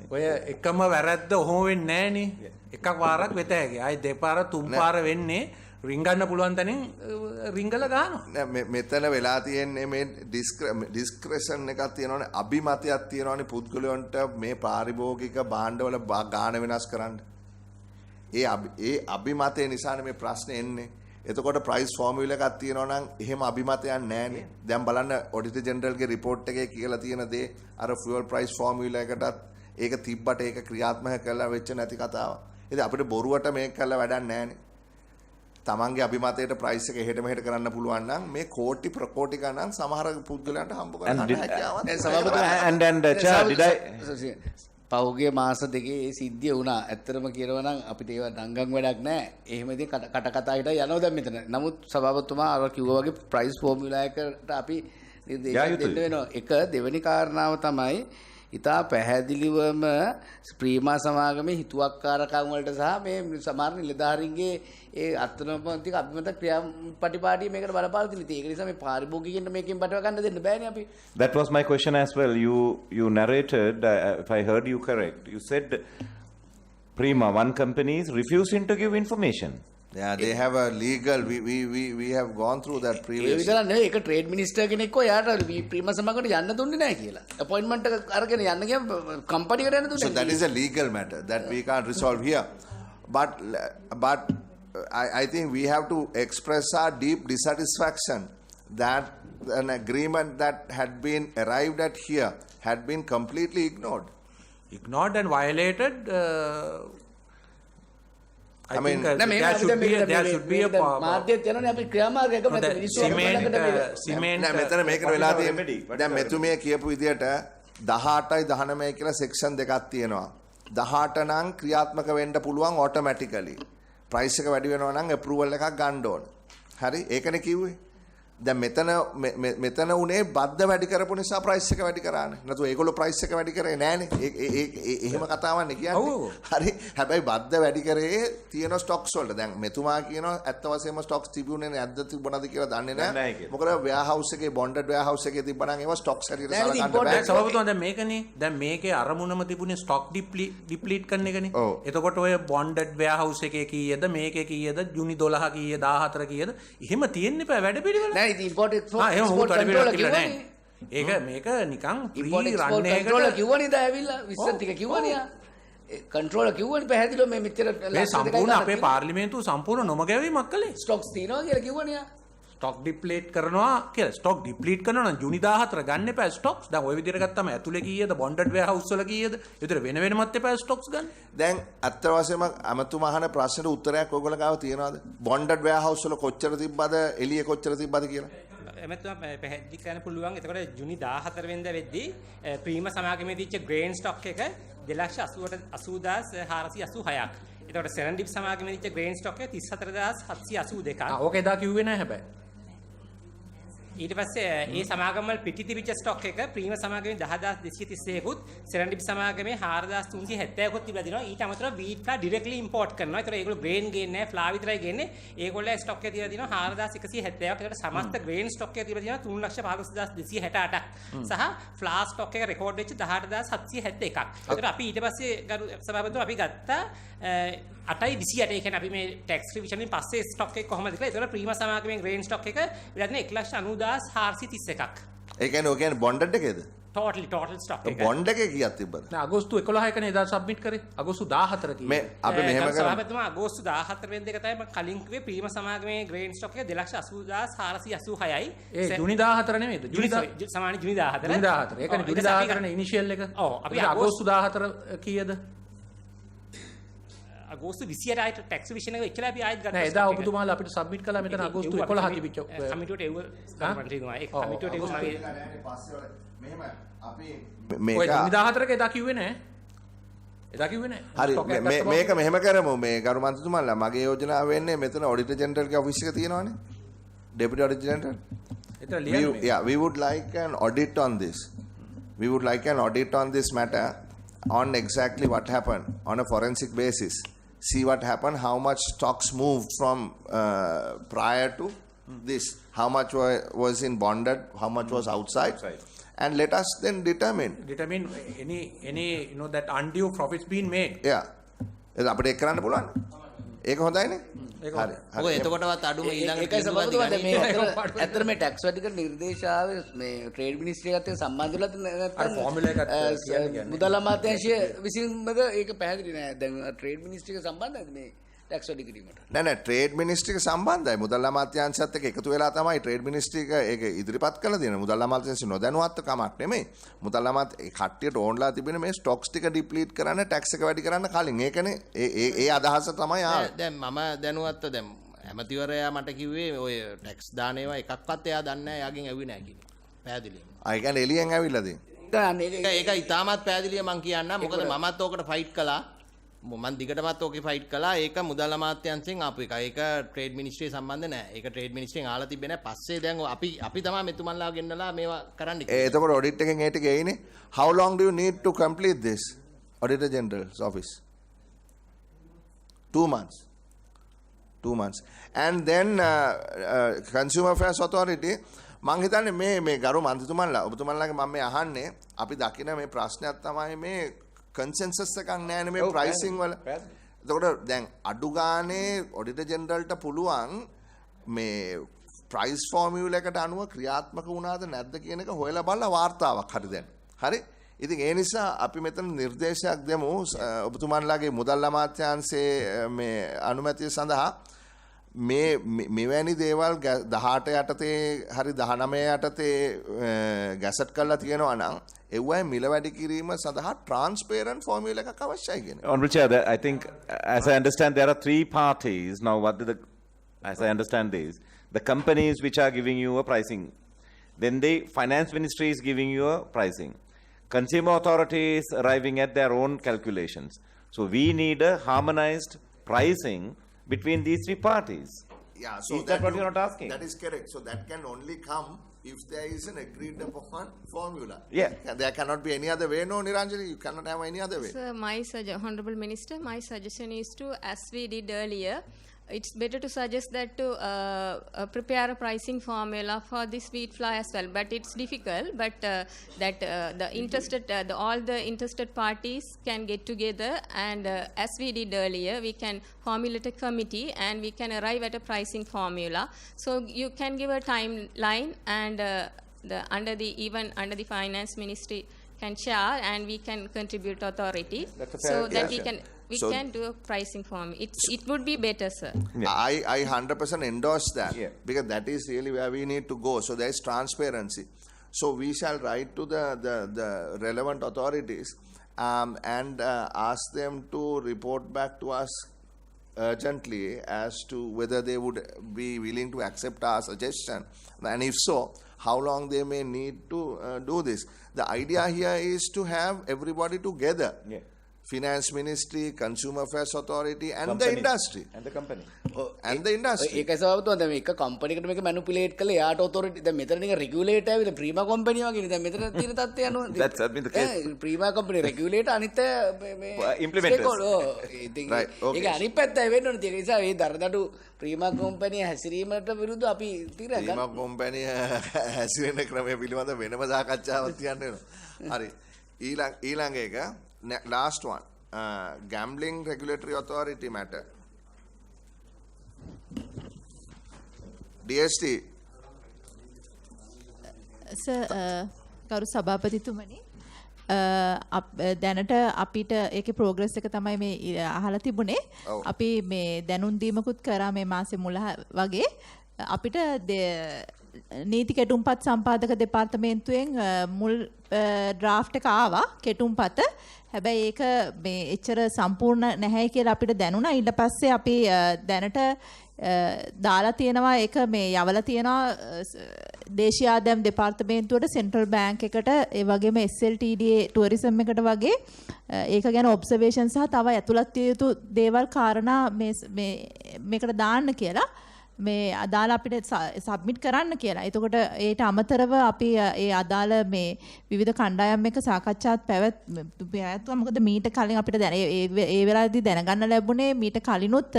නේ. ඔය එකම වැරද්ද ඔහොම වෙන්නේ නැහනේ. එකක් වාරක් වෙත හැකි. ආයි දෙපාර තුන් පාර වෙන්නේ රිංගන්න පුළුවන් තැනින් රිංගල ගන්නවා. මෙතන වෙලා තියෙන්නේ මේ ඩිස්ක්‍රෙෂන් එකක් තියෙනවානේ, අභිමතයක් තියෙනවානේ පුද්ගලයන්ට මේ පාරිභෝගික භාණ්ඩවල ගාණ වෙනස් කරන්න. ඒ අභිමතය නිසානේ මේ ප්‍රශ්නේ එන්නේ. එතකොට ප්‍රයිස් ෆෝමියුලා එකක් තියෙනවා නම් එහෙම අභිමතයක් නැහැනේ. දැන් බලන්න ඔඩිටර් ජෙනරල්ගේ රිපෝට් එකේ කියලා තියෙන දේ අර ෆුවල් ප්‍රයිස් ෆෝමියුලා එකටත් ඒක තිබ්බට ඒක ක්‍රියාත්මක කරලා වෙච්ච නැති කතාවක්. ඉතින් අපිට බොරුවට මේක කරලා වැඩක් නැහැනේ. තමන්ගේ අභිමතයට ප්‍රයිස් එක එහෙට මෙහෙට කරන්න පුළුවන් නම් මේ කෝටි ප්‍රකෝටි ගණන් සමහර පුද්ගලයන්ට හම්බ කරගන්න හැකියාවක්. පහුගිය මාස දෙකේ ඒ සිද්ධිය වුණා. ඇත්තටම කියනවා නම් අපිට ඒව දංගම් වැඩක් නැහැ. එහෙම ඉතින් කට කතා හිට යනවා දැන් මෙතන. නමුත් සභාපතිතුමා අර කිව්වා වගේ ප්‍රයිස් ෆෝමියුලා එකට අපි නිර්දේශ දෙන්න වෙනවා. එක දෙවෙනි කාරණාව තමයි ඉතා පැහැදිලිවම ප්‍රීමා සමාගමේ හිතුවක්කාරකම් වලට සහ මේ සමහර නිලධාරීන්ගේ ඒ අත්නොපන්තික අභිමත ක්‍රියාපටිපාටිය මේකට බලපාලා තියෙනවා. ඒක නිසා මේ පාරිභෝගිකයන්ට මේකෙන් බටව ගන්න දෙන්න බෑනේ අපි. That was my question as well. You narrated, if I heard you correct, you said Prima, one company is refusing to give information. Yeah, they have a legal. We have gone through that A previously. විතරක් නෙවෙයි ඒක trade minister කෙනෙක්ව යාට premium සමාගමකට යන්න දුන්නේ නැහැ කියලා. Appointment එක අරගෙන යන්න ගියා කම්පැනිකට යන්න දුන්නේ. So that is a legal matter that we can't resolve here. But I think we have to express our deep dissatisfaction that an agreement that had been arrived at here had been completely ignored. Ignored and violated. I mean, think there should be a මාධ්‍යත් යනනේ අපි ක්‍රියාමාර්ගයක මත මිනිස්සු cement නෑ මෙතන මේකට වෙලා තියෙන්නේ දැන් මෙතුමිය කියපු විදිහට 18යි 19යි කියලා සෙක්ෂන් දෙකක් තියෙනවා 18 නම් ක්‍රියාත්මක වෙන්න පුළුවන් ඔටෝමැටිකලි ප්‍රයිස් එක වැඩි වෙනවා නම් අප්‍රූවල් එකක් ගන්න ඕන හරි ඒකනේ කිව්වේ දැන් මෙතන උනේ බද්ද වැඩි කරපු නිසා ප්‍රයිස් එක වැඩි කරානේ නැතු ඒගොල්ලෝ ප්‍රයිස් එක වැඩි කරේ නෑනේ එහෙම කතාවක් නේ කියන්නේ හරි හැබැයි බද්ද වැඩි කරේ තියෙන ස්ටොක්ස් වලට දැන් මෙතුමා කියනවා ඇත්ත වශයෙන්ම ස්ටොක්ස් තිබුණේ නැද්ද තිබුණාද කියලා දන්නේ නෑ මොකද වෙයාහවුස් එකේ බොන්ඩඩ් වෙයාහවුස් එකේ තිබ්බනම් ඒවා ස්ටොක්ස් හැටියට සලකන්න බෑ සභාපතිතුමා දැන් මේකනේ දැන් මේකේ අරමුණම තිබුණේ ස්ටොක් ඩිප්ලීට් කරන එකනේ එතකොට ඔය බොන්ඩඩ් වෙයාහවුස් එකේ කීයද මේකේ කීයද ජුනි 12 කීයද 14 කීයද එහෙම තියෙන්න එපා වැඩ පිළිවෙල import export control කිව්වනේ ඒක මේක නිකන් import export control කිව්වනේ දැන් ඇවිල්ලා විස්තර ටික කිව්වනේ control කිව්වනේ පැහැදිලිව මේ මෙච්චර මේ සම්පූර්ණ අපේ පාර්ලිමේන්තුව සම්පූර්ණ නොමගැවීමක් කළේ stocks තියනවා කියලා කිව්වනේ ස්ටොක් ඩිප්ලීට් කරනවා කියලා ස්ටොක් ඩිප්ලීට් කරනවා නම් ජුනි 14 ගන්න එපා ස්ටොක්ස් දැන් ওই විදිහට ගත්තම ඇතුලේ කීයද බොන්ඩඩ් වෙයාහවුස් වල කීයද විතර වෙන වෙනමත් එපා ස්ටොක්ස් ගන්න දැන් අත්ත වශයෙන්ම අමතුමා අහන ප්‍රශ්නෙට උත්තරයක් ඔයගොල්ලෝ ගාව තියනවාද බොන්ඩඩ් වෙයාහවුස් වල කොච්චර තිබ්බද එළියේ කොච්චර තිබ්බද කියලා එමෙතුමා පැහැදිලි කරන්න පුළුවන් එතකොට ජුනි 14 වෙනිදා වෙද්දී ප්‍රීම සමාගමේ දීච්ච ග්‍රේන් ස්ටොක් එක 2,80,486ක්. එතකොට සෙරන්ඩිප් සමාගමේ දීච්ච ග්‍රේන් ස්ටොක් එක 34,782ක්. ඕක එදා කිව්වේ නැහැ හැබැයි. ඊට පස්සේ ඒ සමාගම වල පිටි තිබිච්ච ස්ටොක් එක ප්‍රීම සමාගමේ 10,231කුත් සෙරන්ඩිප් සමාගමේ 4,370කුත් තිබලා දිනවා. ඊට අමතරව වීට් කා ඩිරෙක්ට්ලි ඉම්පෝට් කරනවා. ඒතර ඒගොල්ලෝ ග්‍රේන් ගේන්නේ නැහැ, ෆ්ලාව් විතරයි ගේන්නේ. ඒගොල්ලෝ ස්ටොක් එකේ තියලා දිනවා 4,170ක්. ඒකට සමස්ත ග්‍රේන් ස්ටොක් එකේ තිබලා දිනවා 3,15,268ක්. සහ ෆ්ලා ස්ටොක් එක රෙකෝඩ් වෙච්ච 18,771ක්. ඒතර අපි ඊට පස්සේ ගරු සභාපතිතුමා අපි ගත්තා 8.28 ඒ කියන්නේ අපි මේ ටැක්ස් රිවිෂන් එකෙන් පස්සේ ස්ටොක් එක කොහමද කියලා. ඒතර ප්‍රීම සමාගමේ ග්‍රේන් ස්ටොක් එක විතර 1,90,431ක්. ඒ කියන්නේ ඔය කියන්නේ බොන්ඩඩ් එකේද? total stock එක. බොන්ඩ් එකේ කීයක් තිබ්බද? නෑ අගෝස්තු 11 කනේ එදා සබ්මිට් කරේ. අගෝස්තු 14 කී. මේ අපි මෙහෙම කරමු. සභාපතිතුමා අගෝස්තු 14 වෙනිදා එක තමයි මම කලින් කිව්වේ ප්‍රීම සමාගමේ ග්‍රේන් ස්ටොක් එක 2,80,486යි. ඒ ජුනි 14 නෙමෙයිද? ජුනි 14. ජුනි 14. ජුනි 14. ඒකනේ ජුනි 14 නේ ඉනිෂියල් එක. ඔව් අපි අගෝස්තු 14 කීයද? අගෝස්තු 28 ආයත ටැක්ස් රිවිෂන් එක එච්චර අපි ආයෙත් ගත්තා. නෑ එදා ඔබතුමාලා අපිට සබ්මිට් කළා මෙතන අගෝස්තු 11 තිබිච්ච කමිටුවට එව්ව කමිටුවතුමා ඒක කමිටුවට එව්ව මගේ මෙහෙම අපි ඔය ජුනි 14 එදා කිව්වේ නෑ. එදා කිව්වේ නෑ. හරි මේක මෙහෙම කරමු මේ ගරු මන්ත්‍රීතුමාලා මගේ යෝජනාව වෙන්නේ මෙතන ඔඩිටර් ජෙනරල්ගේ ඔෆිස් එක තියෙනවනේ. ඩෙපියුටි ඔඩිටර් ජෙනරල්. එතන ලියන්නේ. Yeah, we would like an audit on this. We would like an audit on this matter on exactly what happened on a forensic basis. See what happened, how much stocks moved from prior to this, how much was in bonded, how much was outside, and let us then determine any that undue profits being made. Yeah, අපිට ඒක කරන්න පුළුවන්. ඒක හොඳයිනේ. හරි. ඔක එතකොටවත් අඩුම ඊළඟ ඒකයි සභාපතිතුමා දැන් මේ ඇත්තට මේ ටැක්ස් වැඩි කරන නිර්දේශ ආවේ මේ ට්‍රේඩ් මිනිස්ට්‍රිය එකත් එක්ක සම්බන්ධ වෙලා නැත්නම් අර ෆෝමියුලා එකත් කියන්නේ මුදල් අමාත්‍යාංශය විසින්මද ඒක පැහැදිලි නෑ දැන් ට්‍රේඩ් මිනිස්ට්‍රිය එක සම්බන්ධයිද මේ ටැක්ස් වැඩි කිරීමට නෑ ට්‍රේඩ් මිනිස්ට්‍රිය එක සම්බන්ධයි මුදල් අමාත්‍යාංශයත් එක්ක එකතු වෙලා තමයි ට්‍රේඩ් මිනිස්ට්‍රිය එක ඒක ඉදිරිපත් කළා දෙන්නේ මුදල් අමාත්‍යාංශය නොදැනුවත්ව කමක් නෙමෙයි මුදල් අමාත්‍ය ඒ කට්ටියට ඕන්ලා තිබෙන මේ ස්ටොක්ස් ටික ඩිප්ලීට් කරන්න ටැක්ස් එක වැඩි කරන්න කලින් ඒකනේ ඒ අදහස තමයි ආවේ දැන් මම දැනුවත්ව දැන් ඇමතිවරයා මට කිව්වේ ඔය ටැක්ස් දාන ඒවා එකක්වත් එයා දන්නේ නැහැ එයාගෙන් ඇව්වේ නැහැ කියලා. පැහැදිලිවම. ආ ඒ කියන්නේ එළියෙන් ඇවිල්ලාද? ඒක ඉතාමත් පැහැදිලිව මම කියන්නම්. මොකද මමත් ඕකට ෆයිට් කළා. මම දිගටමත් ඕකේ ෆයිට් කළා. ඒක මුදල් අමාත්‍යාංශයෙන් ආපු එක. ඒක ට්‍රේඩ් මිනිස්ට්‍රිය සම්බන්ධ නැහැ. ඒක ට්‍රේඩ් මිනිස්ට්‍රියෙන් ආලා තිබෙන්නේ නැහැ. පස්සේ දැන් අපි තමයි මෙතුමන්ලා ගෙන්නලා මේවා කරන්න කිව්වේ. එතකොට ඔඩිට් එකෙන් ඒ ටික එයිනේ. How long do you need to complete this? Auditor General's office. 2 months. 2 months. And then Consumer Affairs Authority මං හිතන්නේ මේ ගරු මන්ත්‍රීතුමන්ලා ඔබතුමන්ලාගේ මම මේ අහන්නේ අපි දකින මේ ප්‍රශ්නයක් තමයි මේ කන්සෙන්සස් එකක් නැහැ මේ ප්‍රයිසිං වල එතකොට දැන් අඩු ගානේ ඔඩිටර් ජෙනරල්ට පුළුවන් මේ ප්‍රයිස් ෆෝමියුලා එකට අනුව ක්‍රියාත්මක වුණාද නැද්ද කියන එක හොයලා බලලා වාර්තාවක් හරි දැන්. හරි? ඉතින් ඒ නිසා අපි මෙතන නිර්දේශයක් දෙමු ඔබතුමාලාගේ මුදල් අමාත්‍යාංශයේ මේ අනුමැතිය සඳහා මෙවැනි දේවල් 18 යටතේ හරි 19 යටතේ ගැසට් කරලා තියෙනවා නම් එව්වයි මිල වැඩි කිරීම සඳහා transparent formula එකක් අවශ්‍යයි කියන. Honorable Chair, I think, as I understand, there are three parties. Now, as I understand this, the companies which are giving you a pricing, then the finance ministry is giving you a pricing. Consumer authority is arriving at their own calculations. So we need a harmonized pricing between these three parties. Yeah, so is that what you're not asking? That is correct. So that can only come if there is an agreed upon formula. Yeah. There cannot be any other way. No, Niranjani, you cannot have any other way. Sir, Honorable Minister, my suggestion is to, as we did earlier, it's better to suggest that to prepare a pricing formula for this wheat flour as well. But it's difficult. But all the interested parties can get together, and as we did earlier, we can formulate a committee and we can arrive at a pricing formula. So you can give a timeline, and under the finance ministry can share, and we can contribute authority so that we can do a pricing form. It would be better, sir. Yeah. I 100% endorse that, because that is really where we need to go. So there is transparency. So we shall write to the relevant authorities and ask them to report back to us urgently as to whether they would be willing to accept our suggestion, and if so, how long they may need to do this. The idea here is to have everybody together. Yeah. Finance Ministry, Consumer Affairs Authority, and company. the industry. And the company. And the industry. ඒකයි සබතුමා දැන් මේක company එකට මේක manipulate කරලා යාට authority දැන් මෙතන නිකන් රෙගියුලේටර් ඇවිල්ලා ප්‍රීමා කම්පැනි වගේ නේ දැන් මෙතන තියෙන තත්ත්වය අනුව That's been the case. Prima company regulator අනිත් මේ Implementers. ඉතින් Right, okay. ඒක අනිත් පැත්තයි වෙන්න ඕනේ. ඒක නිසා මේ දරදඩු ප්‍රීමා කම්පැනි හැසිරීමට විරුද්ධ අපි තීරණය ප්‍රීමා කම්පැනි හැසිරෙන ක්‍රමය පිළිබඳ වෙනම සාකච්ඡාවක් තියන්න වෙනවා. හරි. ඊළඟ එක last one. Gambling Regulatory Authority matter. DST. Sir, ගරු සභාපතිතුමනි, දැනට අපිට ඒකේ ප්‍රෝග්‍රස් එක තමයි මේ අහලා තිබුණේ. අපි මේ දැනුම් දීමකුත් කරා මේ මාසේ මුල වගේ. අපිට නීති කෙටුම්පත් සම්පාදක දෙපාර්තමේන්තුවෙන් මුල් ඩ්‍රාෆ්ට් එක ආවා කෙටුම්පත. හැබැයි ඒක මේ එච්චර සම්පූර්ණ නැහැ කියලා අපිට දැනුණා. ඊට පස්සේ අපි දැනට දාලා තියෙනවා ඒක මේ යවලා තියෙනවා දේශීය ආදායම් දෙපාර්තමේන්තුවට, සෙන්ට්‍රල් බැංක් එකට, ඒ වගේම SLTDA ටුවරිසම් එකට වගේ ඒක ගැන ඔබ්සර්වේෂන් සහ තව ඇතුළත් විය යුතු දේවල් කාරණා මේකට දාන්න කියලා මේ අදාළ අපිට සබ්මිට් කරන්න කියලා. එතකොට ඒට අමතරව අපි ඒ අදාළ මේ විවිධ කණ්ඩායම් එක්ක සාකච්ඡාත් පැවැත්වුවා. මොකද මීට කලින් අපිට ඒ වෙලාවේදී දැනගන්න ලැබුණේ මීට කලිනුත්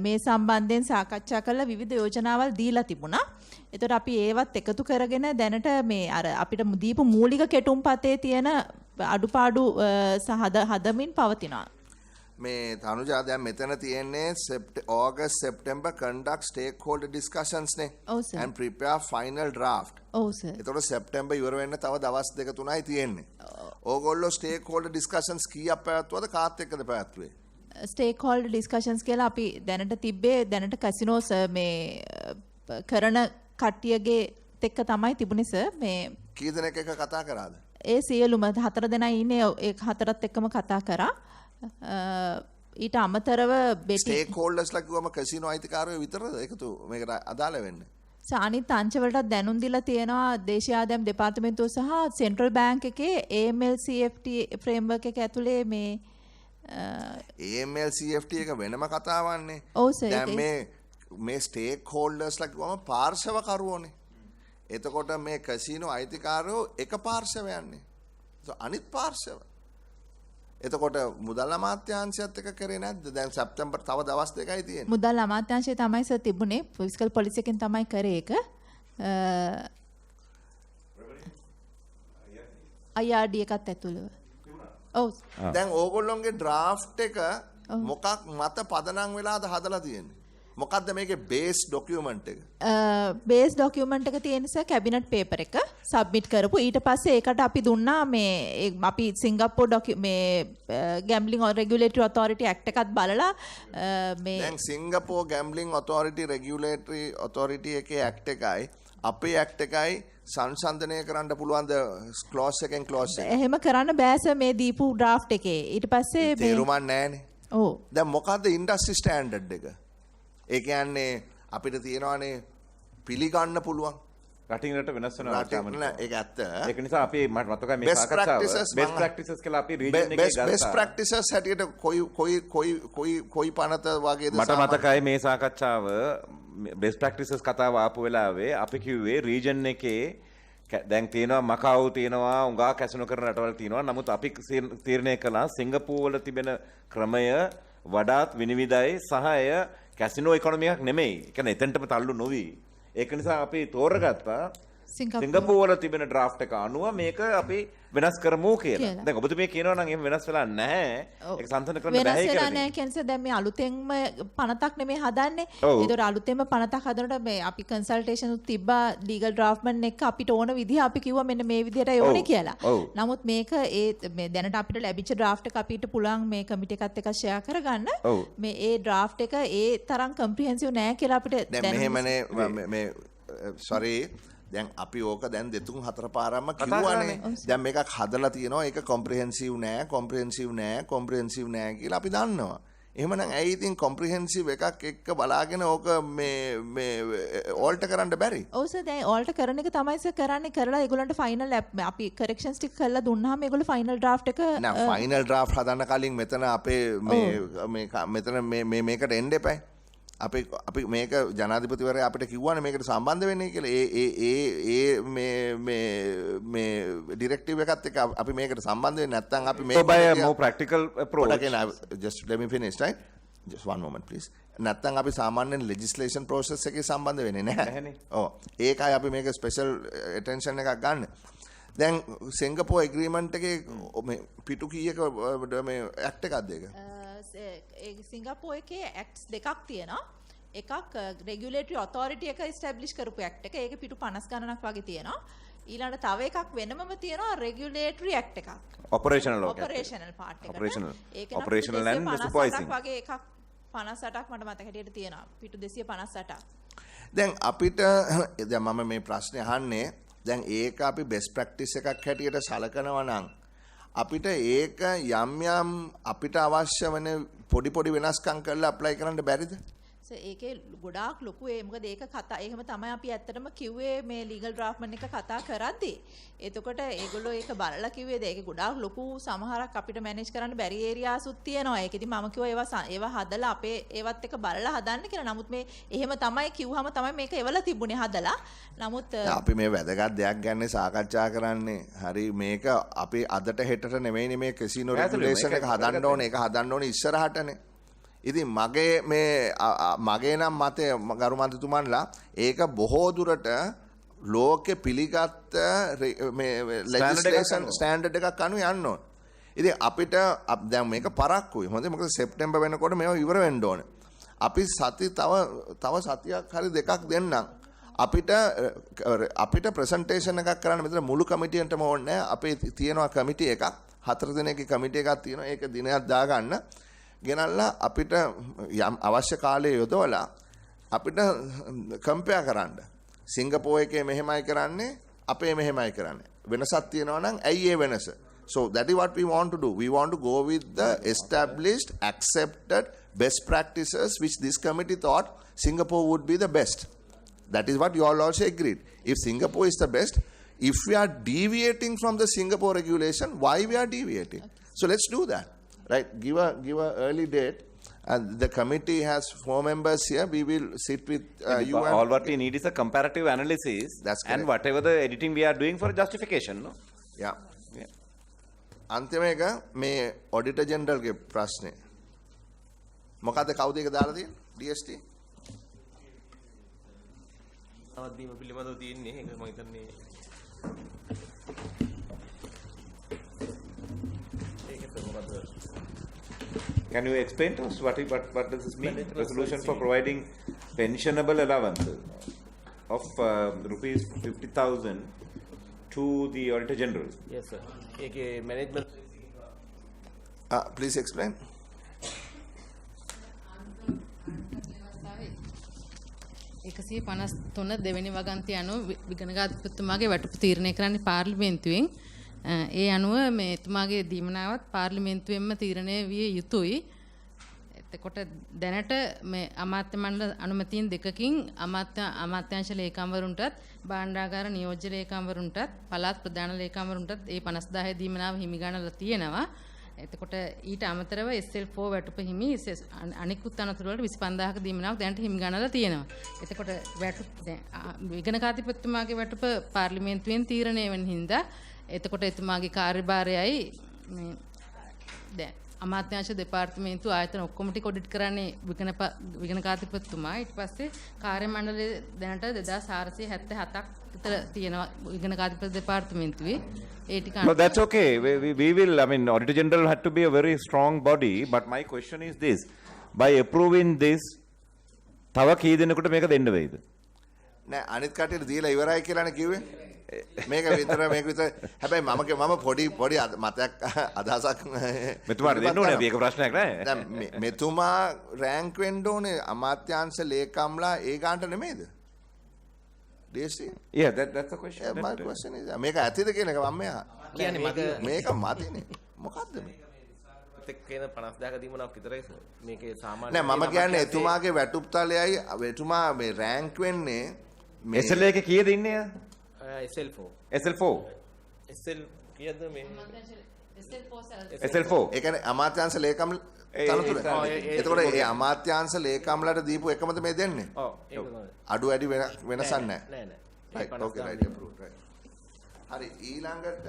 මේ සම්බන්ධයෙන් සාකච්ඡා කරලා විවිධ යෝජනාවල් දීලා තිබුණා. එතකොට අපි ඒවත් එකතු කරගෙන දැනට මේ අර අපිට දීපු මූලික කෙටුම්පතේ තියෙන අඩුපාඩු හදමින් පවතිනවා. මේ තනුජා දැන් මෙතන තියෙන්නේ August September conduct stakeholder discussions නේ. ඔව් sir. and prepare final draft. ඔව් සර්. එතකොට සෙප්ටැම්බර් ඉවර වෙන්න තව දවස් 2-3යි තියෙන්නේ. ඕගොල්ලෝ stakeholder discussions කීයක් පැවැත්වුවද, කාත් එක්කද පැවැත්වුවේ? stakeholder discussions කියලා අපි දැනට තිබ්බේ දැනට කැසිනෝස් මේ කරන කට්ටියගේ එක්ක තමයි තිබුණේ සර්. මේ කී දෙනෙක් එක්ක කතා කරාද? ඒ සියලුම 4 දෙනා ඉන්නේ ඒ 4ත් එක්කම කතා කරා. ඊට අමතරව ස්ටේක්හෝල්ඩර්ස්ලා කිව්වම කැසිනෝ අයිතිකාරයෝ විතරද එකතු මේකට අදාළ වෙන්නේ? අනිත් අංශවලට දැනුම් දීලා තියෙනවා දේශීය ආදායම් දෙපාර්තමේන්තුව සහ සෙන්ට්‍රල් බැංක් එකේ AML-CFT ෆ්‍රේම්වර්ක් එක ඇතුලේ මේ AML-CFT එක වෙනම කතාවන්නේ. ඔව් සර්. දැන් මේ ස්ටේක්හෝල්ඩර්ස්ලා කිව්වම පාර්ශවකරුවෝනේ. එතකොට මේ කැසිනෝ අයිතිකාරයෝ එක පාර්ශවයන්නේ. අනිත් පාර්ශව. එතකොට මුදල් අමාත්‍යාංශයත් එක කරේ නැද්ද? දැන් සැප්තැම්බර් තව දවස් 2යි තියෙන්නේ. මුදල් අමාත්‍යාංශය තමයි සර් තිබුණේ. ෆිස්කල් පොලිසි එකෙන් තමයි කරේ ඒක. IRD එකත් ඇතුළව. ඔව්. දැන් ඕගොල්ලොන්ගේ ඩ්‍රාෆ්ට් එක මොකක් මත පදනම් වෙලාද හදලා තියෙන්නේ? මොකක්ද මේකේ බේස් ඩොකියුමන්ට් එක? බේස් ඩොකියුමන්ට් එක තියෙන නිසා කැබිනට් පේපර් එක සබ්මිට් කරපු. ඊට පස්සේ ඒකට අපි දුන්නා මේ අපි සිංගප්පූර් මේ ගැම්බලින් රෙගියුලේටරි ඔතොරිටි ඇක්ට් එකත් බලලා මේ දැන් සිංගප්පූර් ගැම්බලින් ඔතොරිටි රෙගියුලේටරි ඔතොරිටි එකේ ඇක්ට් එකයි අපේ ඇක්ට් එකයි සංසන්දනය කරන්න පුළුවන් ද ක්ලෝස් එකෙන් ක්ලෝස් එක? එහෙම කරන්න බෑ සර් මේ දීපු ඩ්‍රාෆ්ට් එකේ. ඊට පස්සේ තේරුමක් නැහැනේ. ඔව්. දැන් මොකද්ද ඉන්ඩස්ට්‍රි ස්ටෑන්ඩඩ් එක? ඒ කියන්නේ අපිට තියෙනවානේ පිළිගන්න පුළුවන් රටින් රට වෙනස් වෙනවා. ඒක ඇත්ත. ඒක නිසා අපි මට මතකයි මේ සාකච්ඡාව බෙස්ට් ප්‍රැක්ටිසස් කියලා අපි රීජන් එකේ ගත්තා. බෙස්ට් ප්‍රැක්ටිසස් හැටියට කොයි පනත වගේද? මට මතකයි මේ සාකච්ඡාව බෙස්ට් ප්‍රැක්ටිසස් කතාව ආපු වෙලාවේ අපි කිව්වේ රීජන් එකේ දැන් තියෙනවා මකාව් තියෙනවා උඟා කැසිනෝ කරන රටවල් තියෙනවා. නමුත් අපි තීරණය කළා සිංගප්පූර් වල තිබෙන ක්‍රමය වඩාත් විනිවිදයි සහ එය කැසිනෝ ඉකොනොමි එකක් නෙමෙයි. ඒ කියන්නේ එතෙන්ටම තල්ලු නොවි. ඒක නිසා අපි තෝරගත්තා සිංගප්පූර් වල තිබෙන ඩ්‍රාෆ්ට් එක අනුව මේක අපි වෙනස් කරමු කියලා. දැන් ඔබතුමිය කියනවා නම් එහෙම වෙනස් වෙලා නැහැ. ඒක සංසන්දනය කරන්න බැහැ කියලා. වෙනස් වෙලා නැහැ කියන්නේ දැන් මේ අලුතෙන්ම පනතක් නෙමෙයි හදන්නේ. ඒතකොට අලුතෙන්ම පනතක් හදනකොට මේ අපි කන්සල්ටේෂන් උත් තිබ්බා ලීගල් ඩ්‍රාෆ්ට්මන් එක අපිට ඕන විදිහ අපි කිව්වා මෙන්න මේ විදිහටයි ඕනේ කියලා. නමුත් මේක මේ දැනට අපිට ලැබිච්ච ඩ්‍රාෆ්ට් එක අපිට පුළුවන් මේ කමිටි එකත් එක්ක ෂෙයා කරගන්න. මේ ඒ ඩ්‍රාෆ්ට් එක ඒ තරම් කම්ප්‍රිහෙන්සිව් නැහැ කියලා අපිට දැන් මෙහෙමනේ මේ sorry දැන් අපි ඕක දැන් දෙතුන් හතර පාරක්ම කිව්වානේ. දැන් මේකක් හදලා තියෙනවා ඒක කොම්ප්‍රිහෙන්සිව් නෑ කියලා අපි දන්නවා. එහෙමනම් ඇයි ඉතින් කොම්ප්‍රිහෙන්සිව් එකක් එක්ක බලාගෙන ඕක මේ ඕල්ටර් කරන්න බැරි? ඔව් සර් දැන් ඕල්ටර් කරන එක තමයි සර් කරන්නේ. කරලා ඒගොල්ලන්ට ෆයිනල් අපි කරෙක්ෂන්ස් ටික කරලා දුන්නාම ඒගොල්ලෝ ෆයිනල් ඩ්‍රාෆ්ට් එක නෑ ෆයිනල් ඩ්‍රාෆ්ට් හදන්න කලින් මෙතන අපේ මෙතන මේකට එන්න එපා. අපි මේක ජනාධිපතිවරයා අපිට කිව්වනේ මේකට සම්බන්ධ වෙන්නේ කියලා. මේ ඩිරෙක්ටිව් එකත් එක්ක අපි මේකට සම්බන්ධ වෙන්නේ නැත්නම් අපි මේක more practical approach. just let me finish, right? just one moment please. නැත්නම් අපි සාමාන්‍යයෙන් legislation process එකේ සම්බන්ධ වෙන්නේ නැහැ. ඔව්. ඒකයි අපි මේක special attention එකක් ගන්න. දැන් සිංගප්පූර් agreement එකේ මේ පිටු කීයක මේ ඇක්ට් එකක්ද ඒක? සිංගප්පූර් එකේ ඇක්ට්ස් දෙකක් තියෙනවා. එකක් රෙගියුලේටරි ඔතොරිටි එක ඉස්ටැබ්ලිෂ් කරපු ඇක්ට් එක. ඒක පිටු 50 ගණනක් වගේ තියෙනවා. ඊළඟට තව එකක් වෙනමම තියෙනවා රෙගියුලේටරි ඇක්ට් එකක්. ඔපරේෂනල් පාර්ට් එක. Operational and supervising. වගේ එකක් 58ක් මට මතක හැටියට තියෙනවා. පිටු 258ක්. දැන් අපිට දැන් මම මේ ප්‍රශ්නේ අහන්නේ දැන් ඒක අපි බෙස්ට් ප්‍රැක්ටිස් එකක් හැටියට සලකනවා නම් අපිට ඒක යම් අපිට අවශ්‍ය වෙන පොඩි වෙනස්කම් කරලා ඇප්ලයි කරන්න බැරිද? ඒකේ ගොඩාක් ලොකු මොකද ඒක කතා එහෙම තමයි අපි ඇත්තටම කිව්වේ මේ ලීගල් ඩ්‍රාෆ්ට්මන් එක කතා කරද්දී. එතකොට ඒගොල්ලෝ ඒක බලලා කිව්වේ ඒක ගොඩාක් ලොකු සමහරක් අපිට මැනේජ් කරන්න බැරි ඒරියාසුත් තියෙනවා. ඒකෙදි මම කිව්වා ඒවා හදලා අපේ ඒවත් එක බලලා හදන්න කියලා. නමුත් මේ එහෙම තමයි කිව්වම තමයි මේක එවලා තිබුණේ හදලා. නමුත් අපි මේ වැදගත් දෙයක් ගැන සාකච්ඡා කරන්නේ. හරි මේක අපි අදට හෙටට නෙමෙයිනේ මේ කැසිනෝ රෙගුලේෂන් එක හදන්න ඕනේ. ඒක හදන්න ඕනේ ඉස්සරහටනේ. ඉතින් මගේ නම් මතය ගරු මන්ත්‍රීතුමන්ලා ඒක බොහෝ දුරට ලෝකෙ පිළිගත්ත ලෙජිස්ලේෂන් ස්ටෑන්ඩඩ් එකක් අනුව යන්න ඕන. ඉතින් අපිට දැන් මේක පරක්කුයි. හොඳයි මොකද සෙප්තැම්බර් වෙනකොට මේව ඉවර වෙන්න ඕනේ. අපි තව සතියක් හරි දෙකක් දෙන්නම්. අපිට ප්‍රසන්ටේෂන් එකක් කරන්න මෙතන මුළු කමිටියන්ටම ඕනේ නැහැ. අපේ තියෙනවා කමිටි එකක් 4 දිනක කමිටි එකක් තියෙනවා. ඒක දිනයක් දාගන්න. ගෙනල්ලා අපිට යම් අවශ්‍ය කාලය යොදවලා අපිට කම්පෙයාර් කරන්න. සිංගප්පූර් එකේ මෙහෙමයි කරන්නේ අපේ මෙහෙමයි කරන්නේ. වෙනසක් තියෙනවා නම් ඇයි ඒ වෙනස? So that is what we want to do. We want to go with the established, accepted best practices which this committee thought Singapore would be the best. That is what you all also agreed. If Singapore is the best, if we are deviating from the Singapore regulation, why we are deviating? So let's do that. Right, give a early date, and the committee has 4 members here. We will sit with you. All what we need is a comparative analysis. That's correct. And whatever the editing we are doing for justification, no? Yeah. अंतिम එක මේ auditor general के ප්‍රශ්නේ. මොකද කවුද ඒක දාලා තියෙන්නේ? DST. අවදීම පිළිබඳව තියෙන්නේ ඒක මම හිතන්නේ ඒක තමයි Can you explain to us what does this mean? Resolution for providing pensionable allowances of rupees 50,000 to the Auditor General. Yes, sir. Management. Please explain. එකසිය 53 දෙවෙනි වගන්තිය අනුව විගණකාධිපතිතුමාගේ වැටුප තීරණය කරන්නේ පාර්ලිමේන්තුවෙන්. ඒ අනුව මේ එතුමාගේ දීමනාවත් පාර්ලිමේන්තුවෙන්ම තීරණය විය යුතුයි. එතකොට දැනට මේ අමාත්‍ය මණ්ඩල අනුමැතියෙන් දෙකකින් අමාත්‍යාංශ ලේකම්වරුන්ටත් භාණ්ඩාගාර නියෝජ්‍ය ලේකම්වරුන්ටත් පළාත් ප්‍රධාන ලේකම්වරුන්ටත් ඒ 50000 දීමනාව හිමි ගන්නලා තියෙනවා. එතකොට ඊට අමතරව SL4 වැටුප හිමි අනිකුත් අනතුරු වලට 25000ක දීමනාවක් දැනට හිමි ගන්නලා තියෙනවා. එතකොට වැටුප විගණකාධිපතිතුමාගේ වැටුප පාර්ලිමේන්තුවෙන් තීරණය වෙන හින්දා එතකොට එතුමාගේ කාර්යභාරයයි මේ දැන් අමාත්‍යාංශ දෙපාර්තමේන්තුව ආයතන ඔක්කොම ටික ඔඩිට් කරන්නේ විගණකාධිපතිතුමා. ඊට පස්සේ කාර්ය මණ්ඩලයේ දැනට 2477ක් විතර තියෙනවා විගණකාධිපති දෙපාර්තමේන්තුවේ. No, that's okay. We will, I mean, Auditor General had to be a very strong body, but my question is this. By approving this, තව කී දෙනෙකුට මේක දෙන්න වෙයිද? නෑ අනිත් කටියට දීලා ඉවරයි කියලානේ කිව්වේ. මේක විතර හැබැයි මම පොඩි මතයක් අදහසක් මෙතුමාට දෙන්න ඕනේ අපි ඒක ප්‍රශ්නයක් නෑ. දැන් මෙතුමා රෑන්ක් වෙන්න ඕනේ අමාත්‍යාංශ ලේකම්ලා ඒ ගානට නෙමෙයිද? DC? Yeah, that's the question. Yeah, my question is මේක ඇතිද කියන එක මම කියන්නේ මේක මතිනේ. මොකද්ද මේ? කියන 50000ක දීමනාවක් විතරයි මේකේ සාමාන්‍ය නෑ මම කියන්නේ එතුමාගේ වැටුප් තලයයි එතුමා මේ රෑන්ක් වෙන්නේ මේ SL එකේ කීයද ඉන්නේ? SL4. SL4. SL කීයද මේ? SL4. ඒ කියන්නේ අමාත්‍යාංශ ලේකම් තනතුර. එතකොට ඒ අමාත්‍යාංශ ලේකම්ලට දීපු එකමද මේ දෙන්නේ? ඔව් ඒක තමයි. අඩු වැඩි වෙනසක් නැහැ. නෑ. Right, okay, right, approved, right. හරි ඊළඟට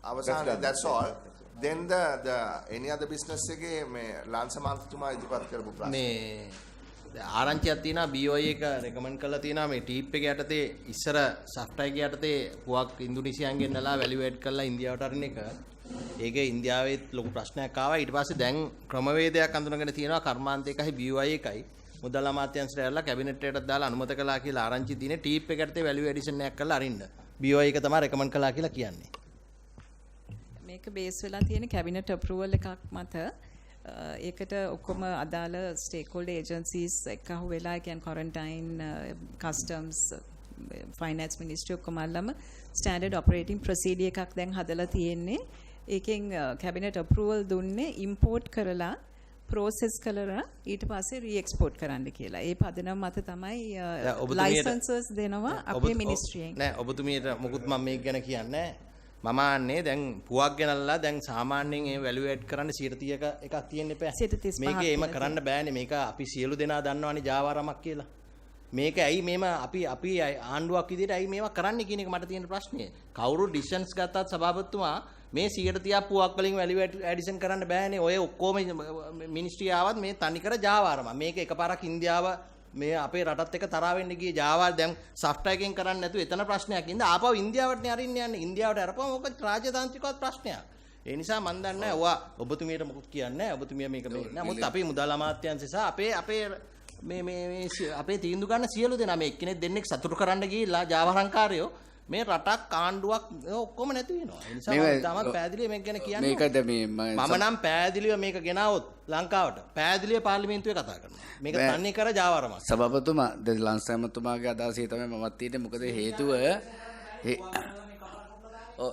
අවසානයේ that's all. Then the any other business එකේ මේ ලාංස මාන්තුතුමා ඉදිරිපත් කරපු ප්‍රශ්න. මේ ආරංචියක් තියෙනවා BOI එක රෙකමන්ඩ් කරලා තියෙනවා මේ ටීප් එක යටතේ ඉස්සර සෆ්ට් එක යටතේ පුවක් ඉන්දුනීසියාෙන් ගෙන්නලා වැලියුවේට් කරලා ඉන්දියාවට අරින එක. ඒකේ ඉන්දියාවේ ලොකු ප්‍රශ්නයක් ආවා. ඊට පස්සේ දැන් ක්‍රමවේදයක් අඳුනගෙන තියෙනවා කර්මාන්ත එකයි BOI එකයි. මුදල් අමාත්‍යාංශයට ඇරලා කැබිනට් එකටත් දාලා අනුමත කළා කියලා ආරංචි තියෙන්නේ ටීප් එක යටතේ වැලියු ඇඩිෂන් එකක් කරලා අරින්න. BOI එක තමයි රෙකමන්ඩ් කළා කියලා කියන්නේ. මේක බේස් වෙලා තියෙන කැබිනට් අප්‍රූවල් එකක් මත ඒකට ඔක්කොම අදාළ ස්ටේක් හෝල්ඩර් ඒජන්සීස් එක්කහුව වෙලා කියන්නේ ක්වරන්ටයින් කස්ටම්ස් ෆයිනෑන්ස් මිනිස්ට්‍රි ඔක්කොම අල්ලම ස්ටෑන්ඩඩ් ඔපරේටිං ප්‍රොසීඩියර් එකක් දැන් හදලා තියෙන්නේ. ඒකෙන් කැබිනට් අප්‍රූවල් දුන්නේ ඉම්පෝර්ට් කරලා ප්‍රොසෙස් කරලා ඊට පස්සේ රීඑක්ස්පෝර්ට් කරන්න කියලා. ඒ පදනම මත තමයි ලයිසන්සර්ස් දෙනවා අපේ මිනිස්ට්‍රියෙන්. නෑ ඔබතුමියට මොකුත් මම මේක ගැන කියන්නේ මම ආන්නේ දැන් පුවක් ගෙනල්ලා දැන් සාමාන්‍යයෙන් ඒ වැලියුවේට් කරන්න 130ක එකක් තියෙන්න එපා. මේකේ එහෙම කරන්න බෑනේ. මේක අපි සියලු දෙනා දන්නවනේ ජාවාරමක් කියලා. මේක ඇයි මේම අපි ආණ්ඩුවක් විදිහට ඇයි මේවා කරන්නේ කියන එක මට තියෙන ප්‍රශ්නේ. කවුරු ඩිසිෂන්ස් ගත්තත් සභාපතිතුමා මේ 130ක් පුවක් වලින් වැලියුවේට් ඇඩිෂන් කරන්න බෑනේ. ඔය ඔක්කොම මිනිස්ට්‍රිය ආවත් මේ තනිකර ජාවාරම. මේක එකපාරක් ඉන්දියාව මේ අපේ රටත් එක්ක තරහ වෙන්න ගියේ ජාවා දැන් සොෆ්ට් එකකින් කරන්නේ නැතුව එතන ප්‍රශ්නයක් ඉඳලා ආපහු ඉන්දියාවට අරින්න යන්නේ. ඉන්දියාවට අරපුවම ඕක රාජතාන්ත්‍රිකවත් ප්‍රශ්නයක්. ඒ නිසා මම දන්නේ නැහැ ඔයා ඔබතුමියට මොකුත් කියන්නේ නැහැ. ඔබතුමිය මේක මේ නමුත් අපේ මුදල් අමාත්‍යාංශය සහ අපේ අපේ තීන්දුව ගන්න සියලු දෙනා මේ එක්කෙනෙක් දෙන්නෙක් සතුටු කරන්න ගිහිල්ලා ජාවාරංකාරයෝ මේ රටක් ආණ්ඩුවක් ඔක්කොම නැති වෙනවා. ඒ නිසා මම තාමත් පැහැදිලිව මේක ගැන කියන්නේ. මේකද මේ මම නම් පැහැදිලිව මේක ගෙනාවොත් ලංකාවට පැහැදිලිව පාර්ලිමේන්තුවේ කතා කරනවා. මේක තන්නේ කර ජාවාරමක්. සභාපතිතුමා දැන් ලංසෑමතුමාගේ අදහසේ තමයි මමත් තියෙන්නේ. මොකද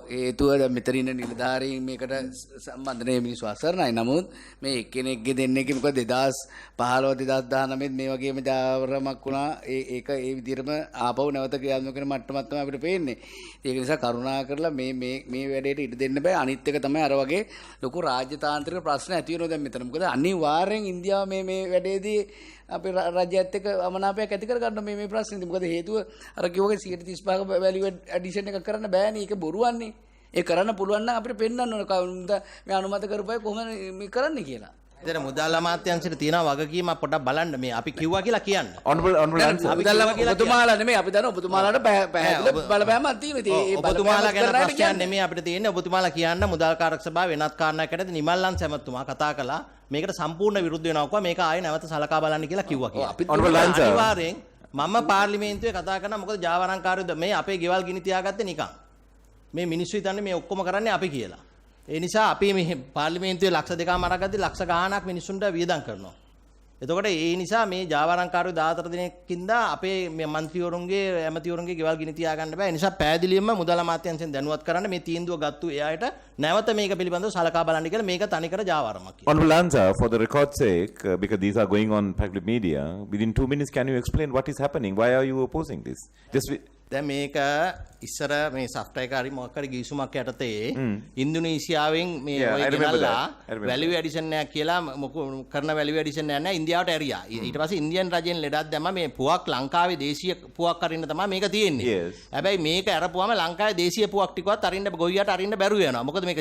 හේතුව දැන් මෙතන ඉන්න නිලධාරීන් මේකට සම්බන්ධ නේ මිනිස්සු අසරණයි. නමුත් මේ එක්කෙනෙක්ගේ දෙන්නෙක්ගේ මොකද 2015 2019 මේ වගේම ජාවාරමක් වුණා. ඒක ඒ විදිහටම ආපහු නැවත ක්‍රියාත්මක වෙන මට්ටමක් තමයි අපිට පේන්නේ. ඒක නිසා කරුණා කරලා මේ වැඩේට ඉඩ දෙන්න බෑ. අනිත් එක තමයි අර වගේ ලොකු රාජ්‍යතාන්ත්‍රික ප්‍රශ්න ඇති වෙනවා දැන් මෙතන. මොකද අනිවාර්යෙන් ඉන්දියාව මේ වැඩේදී අපේ රාජ්‍යයත් එක්ක අමනාපයක් ඇති කර ගන්න මේ ප්‍රශ්නේ. මොකද හේතුව අර කිව්වගේ 135ක වැලියු ඇඩිෂන් එකක් කරන්න බෑනේ. ඒක බොරුවන්නේ. ඒ කරන්න පුළුවන් නම් අපිට පෙන්වන්න ඕන කවුරුද මේ අනුමත කරපුවා කොහොමද මේ කරන්නේ කියලා. එතන මුදල් අමාත්‍යාංශයට තියෙන වගකීමක් පොඩ්ඩක් බලන්න මේ අපි කිව්වා කියලා කියන්න. honorable answer. ඔබතුමාලා නෙමෙයි අපි දන්න ඔබතුමාලාට පැහැදිලි බලපෑමක් තියෙනවා. ඉතින් ඒ ඔබතුමාලා ගැන ප්‍රශ්නයක් නෙමෙයි අපිට තියෙන්නේ. ඔබතුමාලා කියන්න මුදල් කාරක සභාව වෙනත් කාරණයක් ඇරෙද්දී නිමල්ලන් සැමතුමා කතා කළා මේකට සම්පූර්ණ විරුද්ධ වෙනවා කිව්වා. මේක ආයෙ නැවත සලකා බලන්න කියලා කිව්වා කියලා. අනිවාර්යෙන් මම පාර්ලිමේන්තුවේ කතා කරනවා මොකද ජාවාරම්කාරයෝ මේ අපේ ගෙවල් ගිනි තියාගත්තේ නිකන්. මේ මිනිස්සු හිතන්නේ මේ ඔක්කොම කරන්නේ අපි කියලා. ඒ නිසා අපි මේ පාර්ලිමේන්තුවේ ලක්ෂ 2ක් මරගද්දි ලක්ෂ ගාණක් මිනිස්සුන්ට වියදම් කරනවා. එතකොට ඒ නිසා මේ ජාවාරම්කාරයෝ 14 දිනකින්ද අපේ මේ മന്ത്രിවරුන්ගේ ඇමතිවරුන්ගේ ගෙවල් ගිනි තියාගන්න බෑ. ඒ නිසා පැහැදිලිවම මුදල් අමාත්‍යාංශයෙන් දැනුවත් කරන්න මේ තීන්දුව ගත්තු එයාට නැවත මේක පිළිබඳව සලකා බලන්න කියලා මේක තනිකර ජාවාරමක් කියලා. Honorable answer, for the record's sake, because these are going on public media, within 2 minutes can you explain what is happening? Why are you opposing this? දැන් මේක ඉස්සර මේ සොෆ්ට්වෙයාර් හරි මොකක් හරි ගිවිසුමක් යටතේ ඉන්දුනීසියාවෙන් මේ ඔය ගෙනල්ලා වැලියු ඇඩිෂන් එකක් කියලා කරන වැලියු ඇඩිෂන් එකක් නෑ ඉන්දියාවට ඇරියා. ඊට පස්සේ ඉන්දියන් රජයෙන් ලෙඩක් දැම්මා මේ පුවක් ලංකාවේ දේශීය පුවක් අරින්න තමයි මේක තියෙන්නේ. හැබැයි මේක අරපුවාම ලංකාවේ දේශීය පුවක් ටිකවත් අරින්න ගොයියට අරින්න බැරුව යනවා. මොකද මේක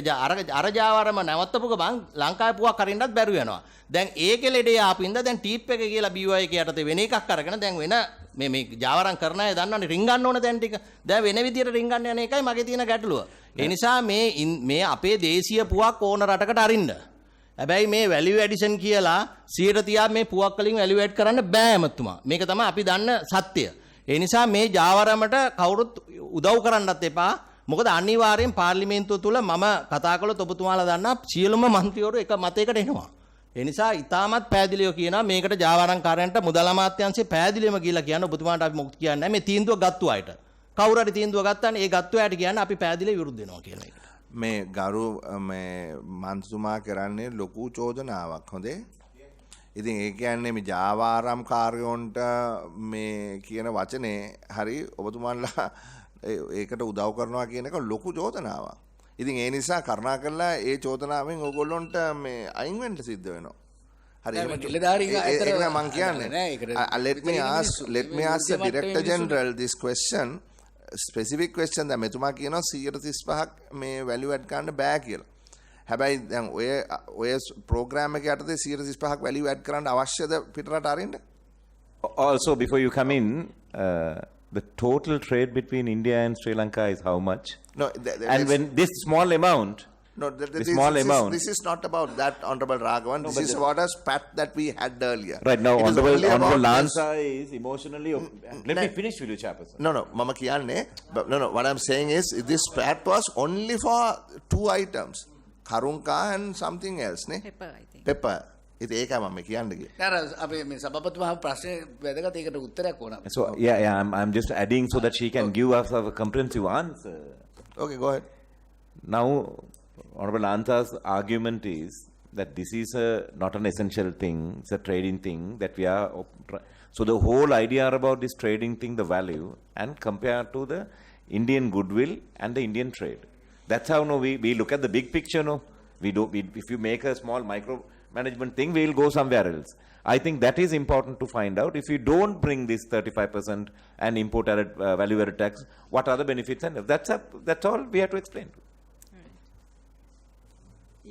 අර ජාවාරම නැවත්තපු ගමන් ලංකාවේ පුවක් අරින්නත් බැරුව යනවා. දැන් ඒකේ ලෙඩේ ආපින්ද දැන් ටීප් එක කියලා BY එක යටතේ වෙන එකක් අරගෙන දැන් වෙන මේ ජාවාරම් කරන අය දන්නවනේ රින්ගන්න ඕන දැන් ටික. දැන් වෙන විදියට රින්ගන්න යන එකයි මගේ තියෙන ගැටලුව. ඒ නිසා මේ අපේ දේශීය පුවක් ඕන රටකට අරින්න. හැබැයි මේ වැලියු ඇඩිෂන් කියලා 130ක් මේ පුවක් වලින් වැලියු ඇඩ් කරන්න බෑ මතුමා. මේක තමයි අපි දන්න සත්‍යය. ඒ නිසා මේ ජාවාරමට කවුරුත් උදව් කරන්නත් එපා. මොකද අනිවාර්යෙන් පාර්ලිමේන්තුව තුල මම කතා කළොත් ඔබතුමාලා දන්නා සියලුම മന്ത്രിවරු එක මතයකට එනවා. ඒ නිසා ඊටමත් පැහැදිලිව කියනවා මේකට ජාවාරම්කාරයන්ට මුදල් අමාත්‍යාංශයේ පැහැදිලිවම කියලා කියන්න ඔබතුමාට අපි මොකද කියන්නේ මේ තීන්දුව ගත්තු අයට. කවුරු හරි තීන්දුව ගත්තානේ ඒ ගත්තු අයට කියන්නේ අපි පැහැදිලිව විරුද්ධ වෙනවා කියන එකට. මේ ගරු මේ මන්තුමා කරන්නේ ලොකු චෝදනාවක් හොඳේ. ඉතින් ඒ කියන්නේ මේ ජාවාරම්කාරයන්ට මේ කියන වචනේ හරි ඔබතුමාලා ඒකට උදව් කරනවා කියන එක ලොකු චෝදනාවක්. ඉතින් ඒ නිසා කරුණා කරලා ඒ චෝදනාවෙන් ඕගොල්ලොන්ට මේ අයින් වෙන්න සිද්ධ වෙනවා. හරි එහෙම ඒක මම කියන්නේ. Let me ask the Director General this question, specific question. දැන් මෙතුමා කියනවා 135ක් මේ value add කරන්න බෑ කියලා. හැබැයි දැන් ඔය ප්‍රෝග්‍රෑම් එක යටතේ 135ක් value add කරන්න අවශ්‍යද පිටරට අරින්න? Also, before you come in, the total trade between India and Sri Lanka is how much? No, and when this small amount, this is not about that, Honorable Raghavan. This is what a spat that we had earlier. Right now, Honorable Lanza is emotionally. Let me finish with you, Chairperson. No, Mama Kiyanne. No. What I'm saying is, this spat was only for 2 items, Karunka and something else, ne? Pepper, I think. Pepper. ඉතින් ඒකයි මම කියන්නේ. නෑ අපි මේ සභාපතිතුමා ප්‍රශ්නේ වැදගත් ඒකට උත්තරයක් ඕන. So I'm just adding so that she can give us a comprehensive answer. Okay, go ahead. Now, Honorable Lanza's argument is that this is not an essential thing, it's a trading thing that we are. So the whole idea about this trading thing, the value, and compare to the Indian goodwill and the Indian trade. That's how we look at the big picture. If you make a small micro management thing, we'll go somewhere else. I think that is important to find out. If you don't bring this 35% and import added value added tax, what are the benefits? And that's all we have to explain.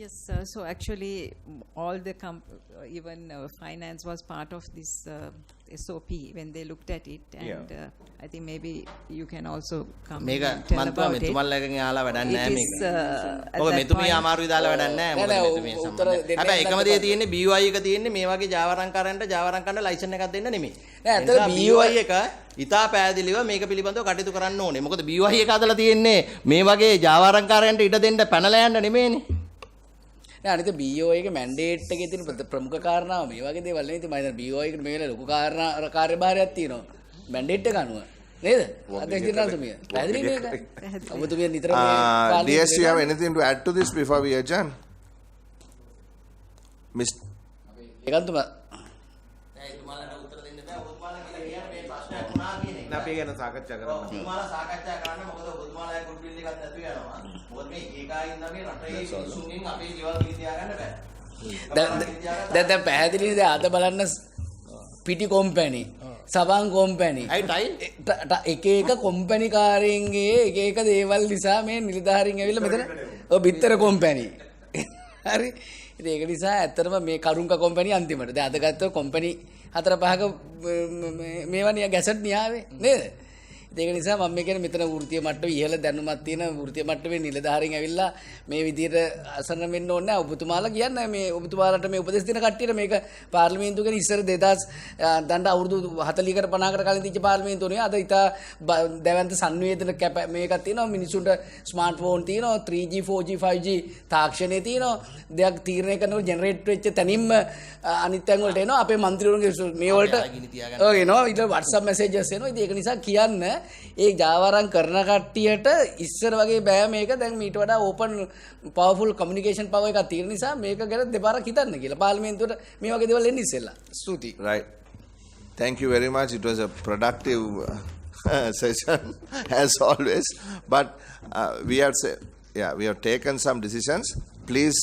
Yes, sir. So actually, all the even finance was part of this SOP when they looked at it, and I think maybe you can also come and tell about it. මෙතුමල්ලගෙන් ආලා වැඩක් නැහැ මේක. ඔක මෙතුමිය අමාරුයි දාලා වැඩක් නැහැ. මොකද මෙතුමිය සම්බන්ධ. හැබැයි එකම දේ තියෙන්නේ BY එක තියෙන්නේ මේ වගේ ජාවාරම්කාරයන්ට ජාවාරම් කරන්න ලයිසන් එකක් දෙන්න නෙමෙයි. නෑ අතන BY එක ඉතා පැහැදිලිව මේක පිළිබඳව කටයුතු කරන්න ඕනේ. මොකද BY එක අදලා තියෙන්නේ මේ වගේ ජාවාරම්කාරයන්ට ඉඩ දෙන්න පැනලා යන්න නෙමෙයිනේ. නෑ අනිත් BO එකේ මැන්ඩේට් එකේ තියෙන ප්‍රමුඛ කාරණාව මේ වගේ දේවල් නෙවෙයි. ඉතින් මම හිතන්නේ BO එකට මේ වෙලාවේ ලොකු කාර්යභාරයක් තියෙනවා. මැන්ඩේට් එක අනුව නේද? අධ්‍යක්ෂ ජනරාල්තුමිය. පැහැදිලි මේක. ඔබතුමිය නිතර මේ DS, you have anything to add to this before we adjourn? Miss ඒකන්තුමා අපි ගැන සාකච්ඡා කරමු. ඔබතුමාලා සාකච්ඡා කරන්න මොකද ඔබතුමාලා ගුඩ්විල් එකක් නැතු වෙනවා. මොකද මේ ඒකායින්ද මේ රටේ මිනිසුන්ගෙන් අපේ ජීවල් විදියා ගන්න බෑ. දැන් පැහැදිලිද අද බලන්න පිටි කොම්පැනි සබන් කොම්පැනි එක එක කොම්පැනි කාරයන්ගේ එක දේවල් නිසා මේ නිලධාරීන් ඇවිල්ලා මෙතන ඔය බිත්තර කොම්පැනි හරි ඉතින් ඒක නිසා ඇත්තටම මේ කරුංක කොම්පැනි අන්තිමට දැන් අද ගත්ත කොම්පැනි 4-5ක මේවා නිය ගැසට් නියාවේ නේද? ඒක නිසා මම මේ කියන්නේ මෙතන වෘත්තීය මට්ටමේ ඉහළ දැනුමක් තියෙන වෘත්තීය මට්ටමේ නිලධාරීන් ඇවිල්ලා මේ විදිහට අසන්න වෙන්න ඕනේ නැහැ. ඔබතුමාලා කියන්නේ මේ ඔබතුමාලට මේ උපදෙස් දෙන කට්ටියට මේක පාර්ලිමේන්තුව කියන ඉස්සර 2000 දණ්ඩ අවුරුදු 40කට 50කට කලින් තිච්ච පාර්ලිමේන්තුව නේ. අද ඉතා දැවැන්ත සංවේදන මේකක් තියෙනවා. මිනිසුන්ට ස්මාර්ට් ෆෝන් තියෙනවා, 3G 4G 5G තාක්ෂණය තියෙනවා. දෙයක් තීරණය කරනකොට ජෙනරේට් වෙච්ච තැනින්ම අනිත් තැන් වලට එනවා. අපේ മന്ത്രിවරුන්ගේ මේ වලට ඔය එනවා. ඊට WhatsApp messages එනවා. ඉතින් ඒක නිසා කියන්න ඒ ජාවාරම් කරන කට්ටියට ඉස්සර වගේ බෑ මේක දැන් මීට වඩා ඕපන් පවර්ෆුල් කමියුනිකේෂන් පවර් එකක් තියෙන නිසා මේක ගැන දෙපාරක් හිතන්න කියලා පාර්ලිමේන්තුවට මේ වගේ දේවල් එන්නේ ඉස්සෙල්ලා. ස්තුතියි. Right. Thank you very much. It was a productive session as always. But we have taken some decisions. Please.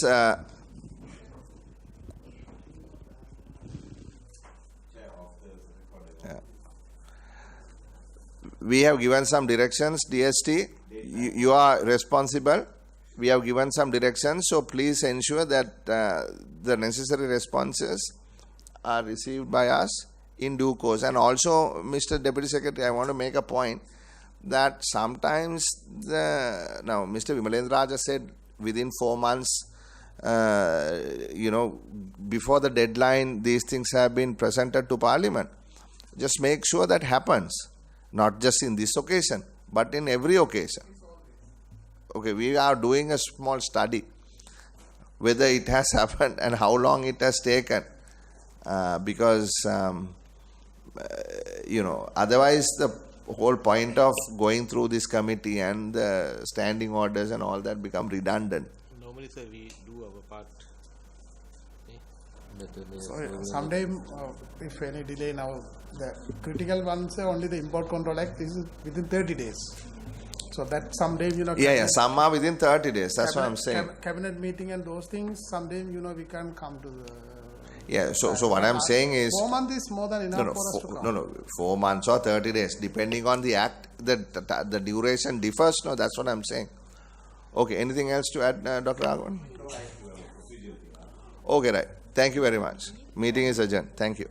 We have given some directions, DST. You are responsible. We have given some directions, so please ensure that the necessary responses are received by us in due course. And also, Mr. Deputy Secretary, I want to make a point that sometimes now Mr. Vimalendra Raja said within 4 months, before the deadline, these things have been presented to Parliament. Just make sure that happens. Not just in this occasion, but in every occasion. Okay, we are doing a small study whether it has happened and how long it has taken. Because, otherwise the whole point of going through this committee and the standing orders and all that become redundant. Normally, sir, we do our part. So, sometime, if any delay now, the critical ones are only the Import Control Act. This is within 30 days. So that someday, Some are within 30 days. That's what I'm saying. Cabinet meeting and those things, someday, we can come to the... So what I'm saying is... 4 months is more than enough for us to come. 4 months or 30 days. Depending on the act, the duration differs. No, that's what I'm saying. Okay, anything else to add, Dr. Raghavan? Okay, right. Thank you very much. Meeting is adjourned. Thank you.